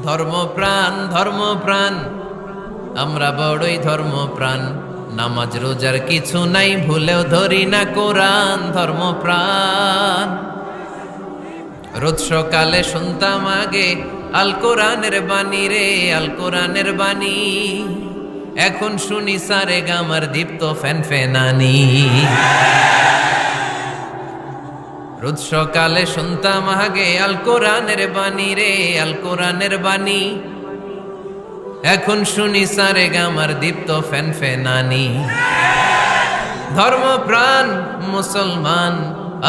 ধর্মপ্রাণ, ধর্মপ্রাণ, আমরা বড়ই ধর্মপ্রাণ। নামাজ রোজার কিছু নাই, ভুলেও ধরি না কোরআন। ধর্মপ্রাণ, রোজ সকালে শুনতাম আগে আল কোরআনের বাণী রে, আল কোরআনের বাণী। এখন শুনি সারে গামার দীপ্ত ফ্যান ফেনানি। রোজ সকালে শুনতাম আগে আল কোরআনের বাণী রে, আল কোরআনের বাণী। এখন শুনি সারে গামার দীপ্ত ফ্যান ফেনানি। ধর্মপ্রাণ মুসলমান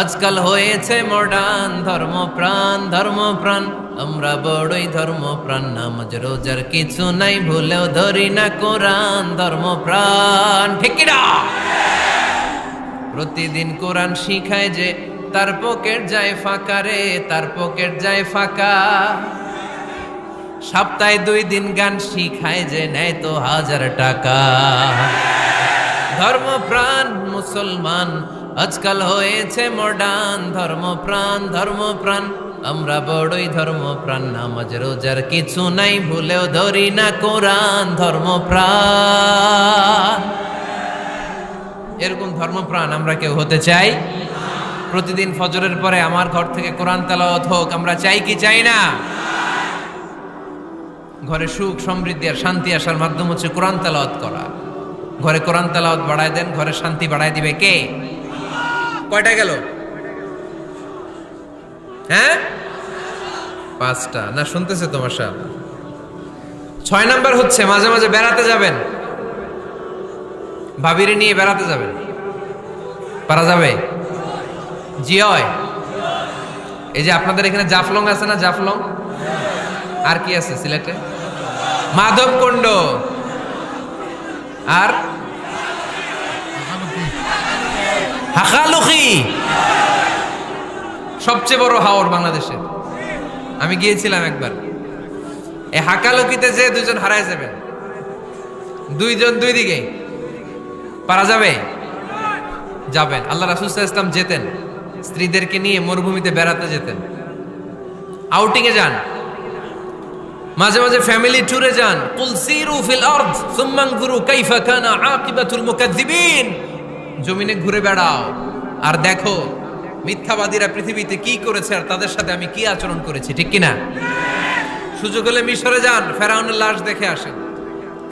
আজকাল হয়েছে মডার্ন। ধর্মপ্রাণ, ধর্মপ্রাণ, আমরা বড়ই ধর্মপ্রাণ। নামাজ রোজার কিছু নাই, ভুলেও ধরি না কোরআন। ধর্মপ্রাণ, ঠিক কি না? প্রতিদিন কোরআন শিখায় যে তার পকেট যায় ফাঁকা রে, তার পকেট যায় ফাঁকা। সপ্তাহে 2 দিন গান শিখায় যে নেয় তো 1000 টাকা। ধর্মপ্রাণ মুসলমান আজকাল হয়েছে মডার্ন। ধর্মপ্রাণ, ধর্মপ্রাণ, আমরা বড়ই ধর্মপ্রাণ। নামাজ রোজার কিছু নাই, ভুলেও ধরি না কোরআন। ধর্মপ্রাণ, এরকম ধর্মপ্রাণ আমরা কেউ হতে চাই? প্রতিদিন ফজরের পরে আমার ঘর থেকে কোরআন তেলাওয়াত হোক, আমরা চাই কি চাই না? ঘরে সুখ সমৃদ্ধি আর শান্তি আসার মাধ্যম হচ্ছে কোরআন তেলাওয়াত করা। ঘরে কোরআন তেলাওয়াত বাড়ায় দেন, ঘরে শান্তি বাড়ায় দিবে কে? কয়টা গেল? হ্যাঁ, 5টা না? শুনতেছে তো মাশাআল্লাহ। 6 নাম্বার হচ্ছে মাঝে মাঝে বেড়াতে যাবেন, ভাবিরে নিয়ে বেড়াতে যাবেন। পারা যাবে? জি হয়। এই যে আপনাদের এখানে জাফলং আছে না? জাফলং আর কি আছে সিলেটে? মাধবকুণ্ড আর হাকালুকি, সবচেয়ে বড় হাওর বাংলাদেশে। আমি গিয়েছিলাম একবার। এই হাকালুকিতে যে 2 জন হারায় যাবেন, 2 জন 2 দিকে। পারা যাবে? যাবেন। আল্লাহ রাসূল সাল্লাল্লাহু আলাইহি ওয়াসাল্লাম যেতেন, স্ত্রীদেরকে নিয়ে মরুভূমিতে বেড়াতে যেতেন, আউটিং এ যান, মাঝে মাঝে ফ্যামিলি ট্যুরে যান। কুল সিরু ফিল আরদ সুম্মা আনজুরু কাইফা কানা আকিবাতুল মুকাজ্জিবিন, জমিনে ঘুরে বেড়াও আর দেখো মিথ্যাবাদীরা পৃথিবীতে কি করেছে আর তাদের সাথে আমি কি আচরণ করেছি। ঠিক কি না? সুযোগ হলে মিশরে যান, ফেরাউনের লাশ দেখে আসেন।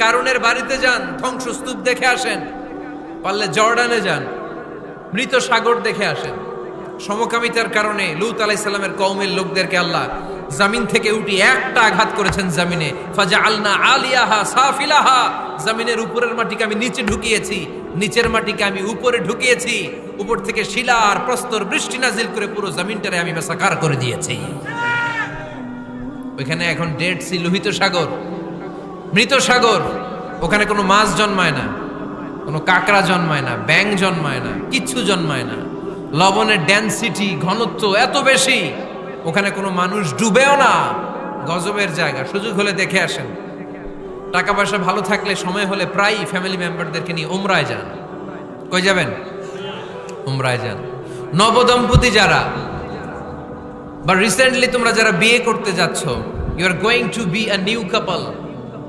কারুনের বাড়িতে যান, ধ্বংসস্তূপ দেখে আসেন। পারলে জর্ডানে যান, মৃত সাগর দেখে আসেন। সমকামিতার কারণে লূত আলাইহিস সালামের কওমের লোকদেরকে আল্লাহ জমিন থেকে উঠে একটা আঘাত করেছেন জমিনে, ফাজআলনা আলিয়াহা সাফিলাহা, জমিনের উপরের মাটিকে আমি নিচে ঢুকিয়েছি, নিচের মাটিকে আমি উপরে ঢুকিয়েছি, উপর থেকে শিলা আর প্রস্তর বৃষ্টি নাজিল করে পুরো জমিনটারে আমি মাসাকার করে দিয়েছি। ওইখানে এখন ডেড সি, লোহিত সাগর, মৃত সাগর, ওখানে কোনো মাছ জন্মায় না, কোনো কাঁকড়া জন্মায় না, ব্যাঙ জন্মায় না, কিচ্ছু জন্মায় না। লবণের ডেনসিটি, ঘনত্ব এত বেশি, ওখানে কোনো মানুষ ডুবেও না। গজবের জায়গা, সুযোগ হলে দেখে আসেন। টাকা পয়সা ভালো থাকলে সময় হলে প্রায় ফ্যামিলি মেম্বারদেরকে নিয়ে উমরায় যান। কই যাবেন? উমরায় যান। নবদম্পতি যারা, বা রিসেন্টলি তোমরা যারা বিয়ে করতে যাচ্ছ, you are going to be a new couple,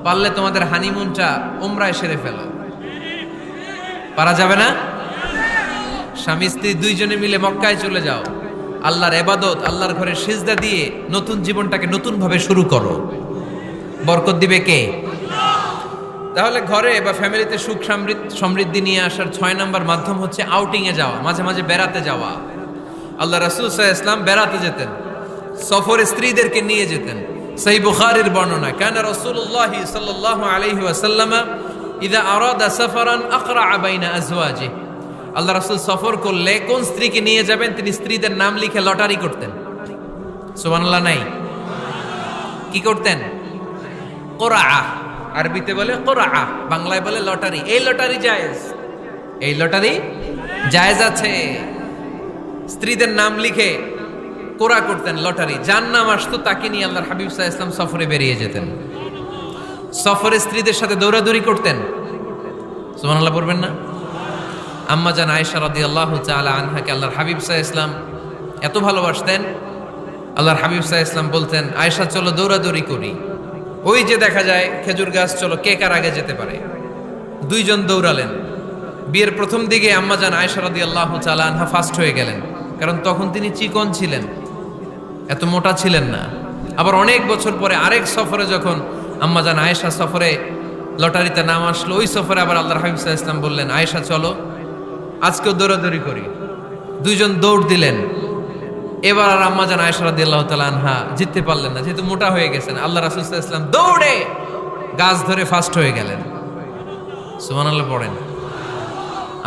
পারলে তোমাদের হানিমুনটা উমরায় সেরে ফেলো। পারা যাবে না? স্বামী স্ত্রী দুইজনে মিলে মক্কায় চলে যাও, আল্লাহর ইবাদত, আল্লাহর ঘরে সিজদা দিয়ে নতুন জীবনটাকে নতুন ভাবে শুরু করো। বরকত দিবে কে? তাহলে ঘরে বা ফ্যামিলিতে সুখ সমৃদ্ধি নিয়ে আসার 6 নম্বর মাধ্যম হচ্ছে আউটিং এ যাওয়া, মাঝে মাঝে বেড়াতে যাওয়া। আল্লাহ রাসূল সাল্লাল্লাহু আলাইহি ওয়াসাল্লাম বেড়াতে যেতেন, সফরে স্ত্রীদেরকে নিয়ে যেতেন। সহিহ বুখারীর বর্ণনা, কানা রাসূলুল্লাহ সাল্লাল্লাহু আলাইহি ওয়াসাল্লাম ইযা আরাদা সাফারান আকরা বাইনা আজওয়াজি, আল্লাহ রাসূল সফর করলে কোন স্ত্রীকে নিয়ে যাবেন তিনি স্ত্রীদের নাম লিখে লটারি করতেন। সুবহানাল্লাহ নাই? কি করতেন? কোরআ, আরবিতে বলে কোরআ, বাংলায় বলে লটারি। এই লটারি জায়েজ, এই লটারি জায়েজ আছে। স্ত্রীদের নাম লিখে কোরআ করতেন, লটারি। যার নাম আসতো তাকে নিয়ে আল্লাহর হাবিব সাল্লাল্লাহু আলাইহি ওয়াসাল্লাম সফরে বেরিয়ে যেতেন। সফরে স্ত্রীদের সাথে দৌড়াদৌড়ি করতেন। সুবহানাল্লাহ পড়বেন না? আম্মা জান আয়েশা রাদিয়াল্লাহু তাআলা আনহাকে আল্লাহর হাবিব সাল্লাল্লাহু আলাইহি ওয়াসাল্লাম এত ভালোবাসতেন, আল্লাহর হাবিব সাল্লাল্লাহু আলাইহি ওয়াসাল্লাম বলতেন, আয়েশা চলো দৌড়াদৌড়ি করি। ওই যে দেখা যায় খেজুর গাছ, চলো কে কার আগে যেতে পারে। দুইজন দৌড়ালেন। বিয়ের প্রথম দিকে আম্মা জান আয়েশা রাদিয়াল্লাহু তাআলা আনহা ফার্স্ট হয়ে গেলেন, কারণ তখন তিনি চিকন ছিলেন, এত মোটা ছিলেন না। আবার অনেক বছর পরে আরেক সফরে যখন আম্মা জান আয়েশা সফরে লটারিতে নাম আসলো, ওই সফরে আবার আল্লাহর হাবিব সাল্লাল্লাহু আলাইহি ওয়াসাল্লাম বললেন, আয়েশা চলো আজকেও দৌড়াদৌড়ি করি। দুইজন দৌড় দিলেন। এবার আর আম্মা জান আয়েশা রাদিয়াল্লাহু তাআলা আনহা জিততে পারলেন না, যেহেতু মোটা হয়ে গেছেন। আল্লাহ রাসূল সাল্লাল্লাহু আলাইহি ওয়াসাল্লাম দৌড়ে গাছ ধরে ফার্স্ট হয়ে গেলেন। সুবহানাল্লাহ পড়েন।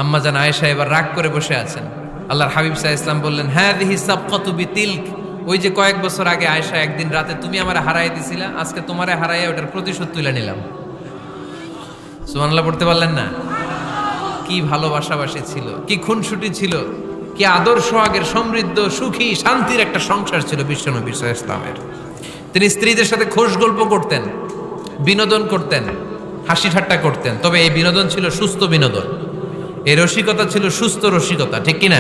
আম্মা জান আয়েশা এবার রাগ করে বসে আছেন। আল্লাহর হাবিব সাল্লাল্লাহু আলাইহি ওয়াসাল্লাম বললেন, হাযিহি সাবকাতু বিতিলক, ওই যে কয়েক বছর আগে আয়েশা একদিন রাতে তুমি আমারে হারাই দিছিলা, আজকে তোমারে হারাইয়া ওটার প্রতিশোধ তুলে নিলাম। সুবহানাল্লাহ পড়তে পারলেন না? কি ভালোবাসাবাসী ছিল, কি খুনসুটি ছিল, কি আদর্শ আগের সমৃদ্ধ সুখী শান্তির একটা সংসার ছিল বিশ্বনবী সাল্লাল্লাহু আলাইহি ওয়াসাল্লামের। তিনি স্ত্রীদের সাথে খোশ গল্প করতেন, বিনোদন করতেন, হাসি ঠাট্টা করতেন। তবে এই বিনোদন ছিল সুস্থ বিনোদন, এই রসিকতা ছিল সুস্থ রসিকতা, ঠিক কিনা?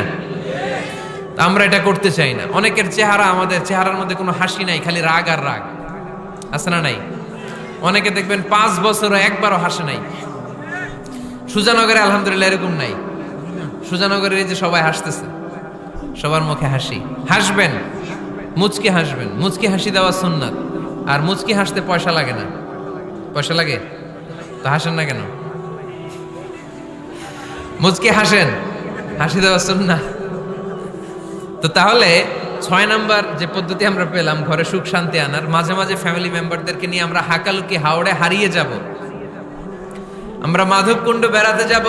আমরা এটা করতে চাই না। অনেকের চেহারা, আমাদের চেহারার মধ্যে কোনো হাসি নাই, খালি রাগ আর রাগ, আছে না নাই? অনেকে দেখবেন 5 বছরও একবারও হাসে নাই। সুজানগরে আলহামদুলিল্লাহ এরকম নাই। সুজানগরের এই যে সবাই হাসতেছে, সবার মুখে হাসি। হাসবেন, মুচকি হাসবেন, মুচকি হাসি দেওয়া সুন্নাত। আর মুচকি হাসতে পয়সা লাগে না। পয়সা লাগে তো হাসেন না কেন? মুচকি হাসেন, হাসি দেওয়া সুন্নাত। তো তাহলে 6 নাম্বার যে পদ্ধতি আমরা পেলাম ঘরে সুখ শান্তি আনার, মাঝে মাঝে ফ্যামিলি মেম্বারদেরকে নিয়ে আমরা হাকালুকি হাওড়ে হারিয়ে যাব, আমরা মাধবকুণ্ড বেড়াতে যাব,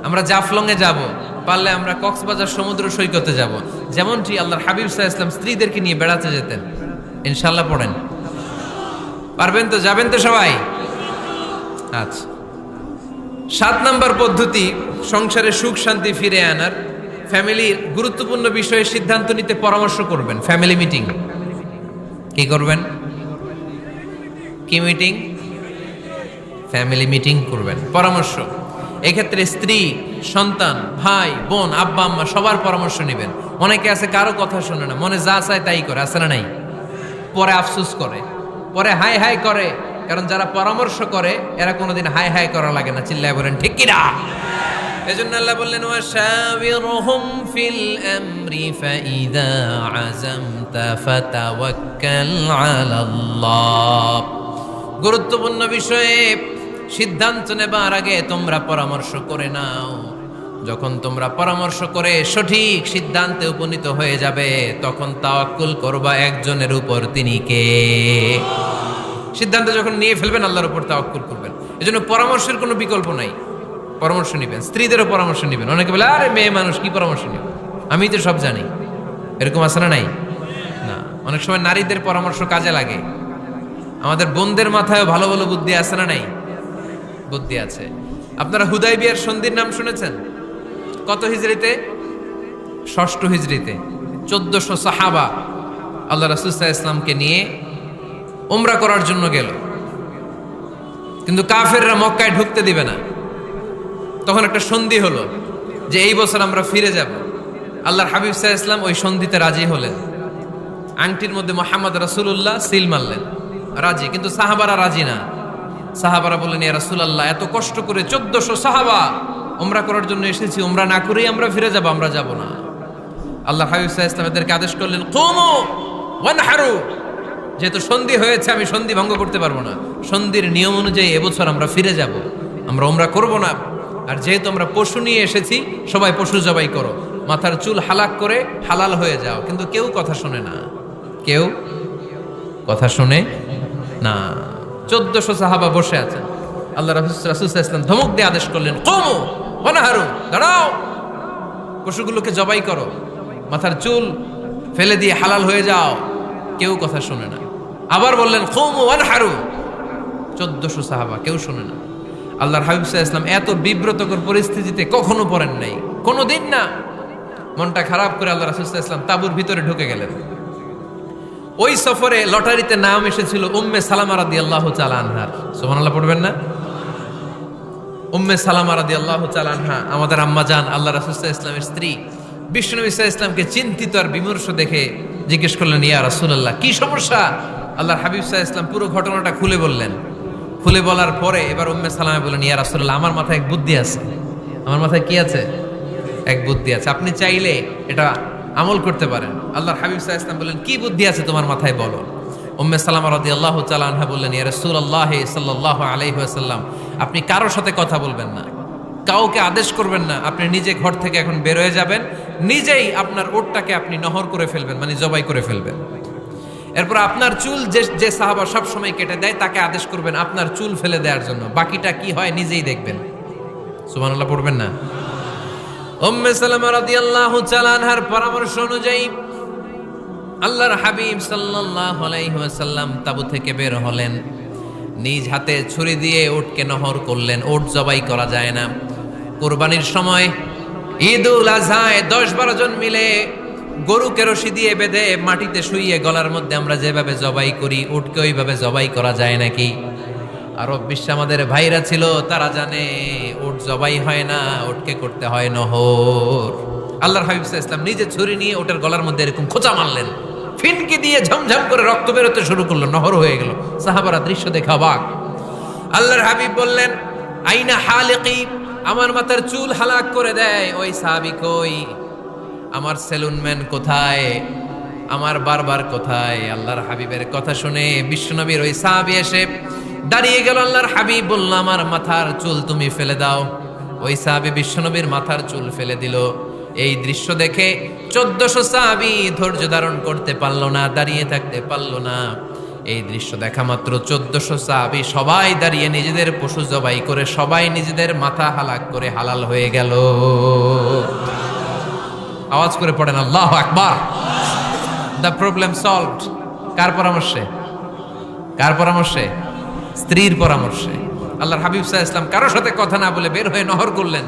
আমরা জাফলং এ যাব, পারলে আমরা কক্সবাজার সমুদ্র সৈকতে যাব। যেমনটি আল্লাহর হাবিব সাল্লাল্লাহু আলাইহি ওয়াসাল্লাম স্ত্রীদেরকে নিয়ে বেড়াতে যেতেন। ইনশাআল্লাহ পড়েন। পারবেন তো? যাবেন তো সবাই? আচ্ছা। 7 নাম্বার পদ্ধতি সংসারে সুখ শান্তি ফিরে আনার, ফ্যামিলির গুরুত্বপূর্ণ বিষয়ে সিদ্ধান্ত নিতে পরামর্শ করবেন। Family meeting. কি করবেন? কি মিটিং? ফ্যামিলি মিটিং করবেন, পরামর্শ। এক্ষেত্রে স্ত্রী, সন্তান, ভাই, বোন, আব্বা আম্মা সবার পরামর্শ নেবেন। অনেকে আছে কারো কথা শোনে না, মনে যা চায় তাই করে, আছে না নাই? পরে আফসোস করে, পরে হাই হাই করে। কারণ যারা পরামর্শ করে এরা কোনোদিন হাই হাই করা লাগে না। চিল্লায় বলেন ঠিক কিনা? এজন্য আল্লাহ বললেন, ওয়াশাবিরহুম ফিল আমরি ফাইযা আযামতা ফাতাওয়াক্কাল আলাল্লাহ। গুরুত্বপূর্ণ বিষয়ে সিদ্ধান্ত নেবার আগে তোমরা পরামর্শ করে নাও। যখন তোমরা পরামর্শ করে সঠিক সিদ্ধান্তে উপনীত হয়ে যাবে তখন তাওয়াক্কুল করবা একজনের উপর, তিনি কে? সিদ্ধান্ত যখন নিয়ে ফেলবেন আল্লাহর উপর তাওয়াক্কুল করবেন। এজন্য পরামর্শের কোনো বিকল্প নাই। পরামর্শ নেবেন, স্ত্রীদেরও পরামর্শ নেবেন। অনেকে বলে আরে মেয়ে মানুষ কি পরামর্শ নেব, আমি তো সব জানি। এরকম আছে না নাই? না, অনেক সময় নারীদের পরামর্শ কাজে লাগে। আমাদের বোনদের মাথায় ভালো ভালো বুদ্ধি আছে না নাই? বুদ্ধি আছে। আপনারা হুদাইবিয়ার সন্ধির নাম শুনেছেন? কত হিজরিতে? ৬ষ্ঠ হিজরিতে ১৪০০ সাহাবা আল্লাহ রাসূল সাল্লাল্লাহু আলাইহি ওয়াসাল্লামকে নিয়ে উমরা করার জন্য গেল, কিন্তু কাফেররা মক্কায় ঢুকতে দিবে না। তখন একটা সন্ধি হলো যে এই বছর আমরা ফিরে যাব। আল্লাহর হাবিব সাল্লাল্লাহু আলাইহি ওয়াসাল্লাম ওই সন্ধিতে রাজি হলেন। আংটির মধ্যে মুহাম্মদ রাসূলুল্লাহ সিল মারলেন, রাজি। কিন্তু সাহাবারা রাজি না। সাহাবারা বললেন, ইয়া রাসূলুল্লাহ, এত কষ্ট করে ১৪০০ সাহাবা উমরা করার জন্য এসেছি, উমরা না করেই আমরা ফিরে যাব, আমরা যাব না। আল্লাহ হাবিব সাল্লাল্লাহু আলাইহি ওয়াসাল্লাম এদেরকে আদেশ করলেন, কুমু ওয়ানহারু, যেহেতু সন্ধি হয়েছে আমি সন্ধি ভঙ্গ করতে পারবো না, সন্ধির নিয়ম অনুযায়ী এবছর আমরা ফিরে যাব, আমরা উমরা করব না। আর যেহেতু আমরা পশু নিয়ে এসেছি, সবাই পশু জবাই করো, মাথার চুল হালাক করে হালাল হয়ে যাও। কিন্তু কেউ কথা শোনে না, কেউ কথা শোনে না। ১৪০০ সাহাবা বসে আছেন। আল্লাহ রাসূল সাল্লাল্লাহু আলাইহি ওয়াসাল্লাম ধমক দিয়ে আদেশ করলেন, কুমু ওয়ানহারু, দাঁড়াও, পশুগুলোকে জবাই করো, মাথার চুল ফেলে দিয়ে হালাল হয়ে যাও। কেউ কথা শোনে না। আবার বললেন, কুমু ওয়ানহারু, ১৪০০ সাহাবা, কেউ শোনে না। আল্লাহর হাবিব সাল্লাল্লাহু আলাইহি ওয়াসাল্লাম এত বিব্রতকর পরিস্থিতিতে কখনো পড়েন নাই, কোনোদিন না। মনটা খারাপ করে আল্লাহ রাসূল সাল্লাল্লাহু আলাইহি ওয়াসাল্লাম তাঁবুর ভিতরে ঢুকে গেলেন। ওই সফরে লটারিতে নাম এসেছিল উম্মে সালামা রাদিয়াল্লাহু তাআলা আনহার। সুবহানাল্লাহ পড়বেন না? উম্মে সালামা রাদিয়াল্লাহু তাআলা আনহা আমাদের আম্মা জান, আল্লাহ রাসূল সাল্লাল্লাহু আলাইহি ওয়াসাল্লামের স্ত্রী। বিশ্বনবী সাল্লাল্লাহু আলাইহি ওয়াসাল্লামকে চিন্তিত আর বিমর্ষ দেখে জিজ্ঞেস করলেন, ইয়া রাসূলুল্লাহ, কি সমস্যা? আল্লাহর হাবিব সাল্লাল্লাহু আলাইহি ওয়াসাল্লাম পুরো ঘটনাটা খুলে বললেন। খুলে বলার পরে এবার উম্মে সালামা বললেন, ইয়া রাসূলুল্লাহ, আমার মাথায় এক বুদ্ধি আছে। আমার মাথায় কি আছে? এক বুদ্ধি আছে, আপনি চাইলে এটা আমল করতে পারেন। আল্লাহর হাবিব সাল্লাল্লাহু আলাইহি ওয়াসাল্লাম বললেন, কি বুদ্ধি আছে তোমার মাথায়, বলো। উম্মে সালামা রাদিয়াল্লাহু তাআলা আনহা বললেন, ইয়া রাসূলুল্লাহ সাল্লাল্লাহু আলাইহি ওয়াসাল্লাম, আপনি কারোর সাথে কথা বলবেন না, কাউকে আদেশ করবেন না, আপনি নিজে ঘর থেকে এখন বের হয়ে যাবেন, নিজেই আপনার ওটটাকে আপনি নহর করে ফেলবেন, মানে জবাই করে ফেলবেন। এরপর আপনার চুল যে সাহাবা সব সময় কেটে দেয় তাকে আদেশ করবেন আপনার চুল ফেলে দেওয়ার জন্য, বাকিটা কি হয় নিজেই দেখবেন। সুবহানাল্লাহ পড়বেন না? উম্মে সালামা রাদিয়াল্লাহু তাআলা আনহার পরামর্শ অনুযায়ী আল্লাহর হাবিব সাল্লাল্লাহু আলাইহি ওয়াসাল্লাম তাবু থেকে বের হলেন, নিজ হাতে ছুরি দিয়ে উটকে নহর করলেন। উট জবাই করা যায় না। কুরবানির সময় ঈদুল আজহায় ১০-১২ জন মিলে গরুকে রশি দিয়ে বেঁধে মাটিতে শুইয়ে গলার মধ্যে আমরা যেভাবে জবাই করি, উটকে ওইভাবে জবাই করা যায় নাকি? আরব বিশ্বে আমাদের ভাইরা ছিল, তারা জানে উট জবাই হয় না, উটকে করতে হয় নহর। আল্লাহর হাবিব সাল্লাল্লাহু আলাইহি ওয়াসাল্লাম নিজে ছুরি নিয়ে ওটার গলার মধ্যে এরকম খোঁচা মারলেন, ফিনকি দিয়ে ঝমঝম করে রক্ত বেরোতে শুরু করলো, নহর হয়ে গেল। সাহাবারা দৃশ্য দেখে অবাক। আল্লাহর হাবিব বললেন, আইনা হালিকি, আমার মাথার চুল হালাক করে দেয় ওই সাহাবী কই? আমার সেলুনম্যান কোথায়? আমার বারবার কোথায়? আল্লাহর হাবিবের কথা শুনে বিশ্বনবীর ওই সাহাবী এসে দাঁড়িয়ে গেল। আল্লাহর হাবিব বলল, আমার মাথার চুল তুমি ফেলে দাও। ওই সাহাবী বিশ্বনবীর মাথার চুল ফেলে দিল। এই দৃশ্য দেখে ১৪০০ সাহাবী ধৈর্য ধারণ করতে পারলো না, দাঁড়িয়ে থাকতে পারলো না। এই দৃশ্য দেখা মাত্র ১৪০০ সাহাবী সবাই দাঁড়িয়ে নিজেদের পশু জবাই করে সবাই নিজেদের মাথা হালাক করে হালাল হয়ে গেল। আওয়াজ করে পড়েন আল্লাহু আকবার। The problem solved. কার পরামর্শে? কার পরামর্শে? স্ত্রীর পরামর্শে। আল্লাহর হাবিব সাল্লাল্লাহু আলাইহি ওয়াসাল্লাম কারোর সাথে কথা না বলে বের হয়ে নহর করলেন,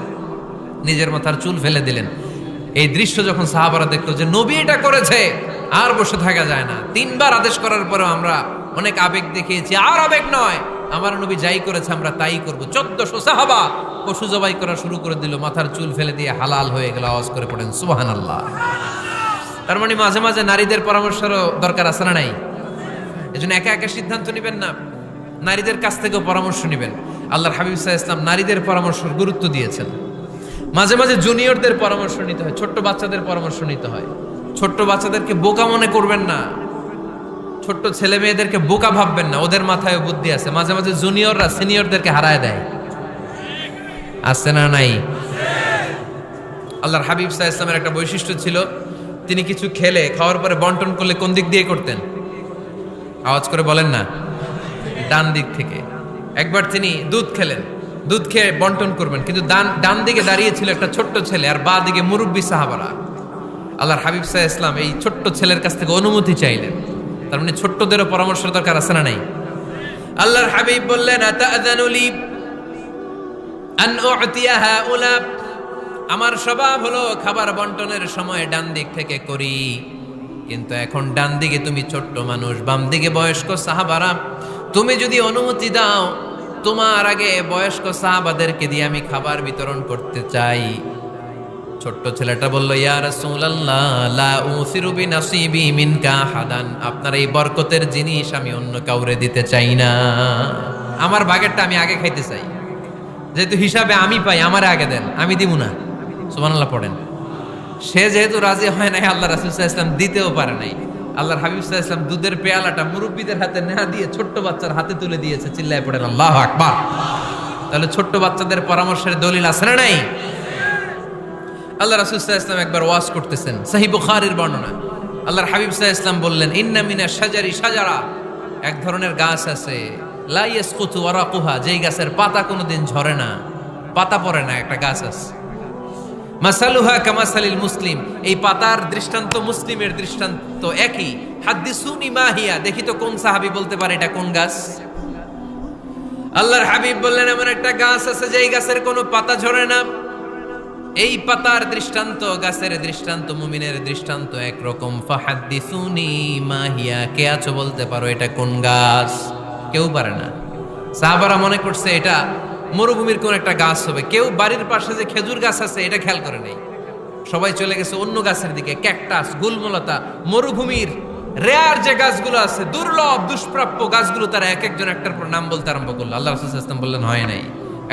নিজের মাথার চুল ফেলে দিলেন। এই দৃশ্য যখন সাহাবারা দেখলো যে নবী এটা করেছে, আর বসে থাকা যায় না। ৩বার আদেশ করার পরেও আমরা অনেক আবেগ দেখিয়েছি, আর আবেগ নয়, আমার নবী যাই করেছে আমরা তাই করব। ১৪০০ সাহাবা পশু জবাই করা শুরু করে দিল, মাথার চুল ফেলে দিয়ে হালাল হয়ে গেল। আওয়াজ করে পড়েন সুবহানাল্লাহ। তার মানে মাঝে মাঝে নারীদের পরামর্শেরও দরকার আছে না নাই? এজন্য একা একা সিদ্ধান্ত নেবেন না, নারীদের কাছ থেকেও পরামর্শ নেবেন। আল্লাহর হাবিব সাল্লাল্লাহু আলাইহি ওয়াসাল্লাম নারীদের পরামর্শের গুরুত্ব দিয়েছেন। মাঝে মাঝে জুনিয়রদের পরামর্শ নিতে হয়, ছোট্ট বাচ্চাদের পরামর্শ নিতে হয়। ছোট্ট বাচ্চাদেরকে বোকা মনে করবেন না, ছোট্ট ছেলে মেয়েদেরকে বোকা ভাববেন না, ওদের মাথায় বুদ্ধি আছে। মাঝে মাঝে জুনিয়ররা সিনিয়রদেরকে হারায় দেয়, আছে না নাই? আল্লাহর হাবিব সাল্লাল্লাহু আলাইহি ওয়াসাল্লামের একটা বৈশিষ্ট্য ছিল, তিনি কিছু খেলে খাওয়ার পরে বন্টন করলে কোন দিক দিয়ে করতেন? আওয়াজ করে বলেন না, ডান দিক থেকে। একবার তিনি দুধ খেলেন, দুধ খেয়ে বন্টন করবেন, কিন্তু ডান দিকে দাঁড়িয়ে ছিল একটা ছোট্ট ছেলে আর বাঁ দিকে মুরব্বী সাহাবারা। আল্লাহর হাবিব সাল্লাল্লাহু আলাইহি ওয়াসাল্লাম এই ছোট্ট ছেলের কাছ থেকে অনুমতি চাইলেন। তার মানে ছোট্টদেরও পরামর্শের দরকার আছে না নাই? আল্লাহর হাবিব বললেন, আতাআযানু লি আন উ'তিয়া হাউলা, আমার স্বভাব হলো খাবার বন্টনের সময় ডান দিক থেকে করি, কিন্তু এখন ডান দিকে তুমি ছোট্ট মানুষ, বাম দিকে বয়স্ক সাহাবারা, তুমি যদি অনুমতি দাও তোমার আগে বয়স্ক সাহাবাদেরকে দিয়ে আমি খাবার বিতরণ করতে চাই। ছোট্ট ছেলেটা বলল, ইয়া রাসূলুল্লাহ লা উসিরু বিনাসিবি মিনকা হাদান, আপনার এই বরকতের জিনিস আমি অন্য কাউরে দিতে চাই না, আমার ভাগেরটা আমি আগে খাইতে চাই, যেহেতু হিসাবে আমি পাই আমারে আগে দেন, আমি দিব না। সুবহানাল্লাহ পড়েন। সে যেহেতু রাজি হয় নাই, আল্লাহ রাসূল সাল্লাল্লাহু আলাইহি ওয়াসাল্লাম দিতেও পারে নাই। আল্লাহর হাবিব সাল্লাল্লাহু আলাইহি ওয়াসাল্লাম দুধের পেয়ালাটা মুরব্বীদের হাতে না দিয়ে ছোট্ট বাচ্চার হাতে তুলে দিয়েছে। চিল্লায় পড়েন আল্লাহু আকবার। তাহলে ছোট্ট বাচ্চাদের পরামর্শের দলিল আছে না নাই? আল্লাহ রাসূল সাল্লাল্লাহু আলাইহি ওয়াসাল্লাম একবার ওয়াজ করতেছেন, সহিহ বুখারীর বর্ণনা। আল্লাহর হাবিব সাল্লাল্লাহু আলাইহি ওয়াসাল্লাম বললেন, ইন্না মিনাশ শাজারি শাজারা, এক ধরনের গাছ আছে, লা ইয়াসকুতু ওয়ারাকুহা, যেই গাছের পাতা কোনোদিন ঝরে না, পাতা পড়ে না, একটা গাছ আছে। মাসালুহা কামাসালিল মুসলিম, এই পাতার দৃষ্টান্ত মুসলিমের দৃষ্টান্ত একই। হাদিসুনি মাহিয়া, দেখি তো কোন সাহাবী বলতে পারে এটা কোন গাছ? আল্লাহর হাবিব বললেন, এমন একটা গাছ আছে যেই গাছের কোনো পাতা ঝরে না। এই পাতার দৃষ্টান্ত, গাছের দৃষ্টান্ত, মুমিনের দৃষ্টান্ত একরকম। ফাহাদিসুনি মাহিয়া, কে আছো বলতে পারো এটা কোন গাছ? কেউ পারে না। সাহাবারা মনে করছে এটা মরুভূমির কোন একটা গাছ হবে। কেউ বাড়ির পাশে যে খেজুর গাছ আছে এটা খেয়াল করে নেই, সবাই চলে গেছে অন্য গাছের দিকে। ক্যাকটাস, গুলমলতা, মরুভূমির রেয়ার যে গাছগুলো আছে, দুর্লভ দুষ্প্রাপ্য গাছগুলো, তারা এক একজন একটার পর নাম বলতে আরম্ভ করলো। আল্লাহ রাসূল সাল্লাল্লাহু আলাইহি ওয়াসাল্লাম বললেন হয় নাই,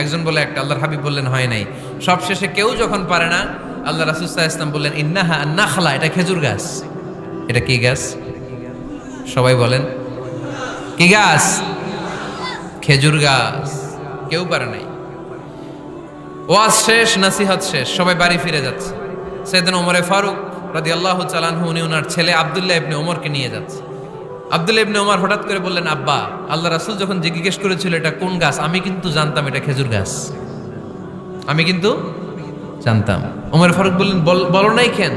একজন বলে একটা, আল্লাহর হাবিব বললেন হয় নাই। সবশেষে কেউ যখন পারে না, আল্লাহ রাসূল সাল্লাল্লাহু আলাইহি ওয়াসাল্লাম বললেন, ইন্নাহা আন-নাখলা, এটা খেজুর গাছ। এটা কি গাছ? সবাই বলেন, কি গাছ? খেজুর গাছ। কেউ পারে নাই। ওয়াজ শেষ, নসিহত শেষ, সবাই বাড়ি ফিরে যাচ্ছে। সাইয়েদনা ওমর ফারুক রাদিয়াল্লাহু তাআলা আনহু, উনি ওনার ছেলে আব্দুল্লাহ ইবনে ওমরকে নিয়ে যাচ্ছে। আব্দুল্লাহ ইবনে ওমর হঠাৎ করে বললেন, আব্বা, আল্লাহ রাসূল যখন জিজ্ঞেস করেছিল এটা কোন গাছ, আমি কিন্তু জানতাম এটা খেজুর গাছ, আমি কিন্তু জানতাম। ওমর ফারুক বললেন, বলো নাই কেন?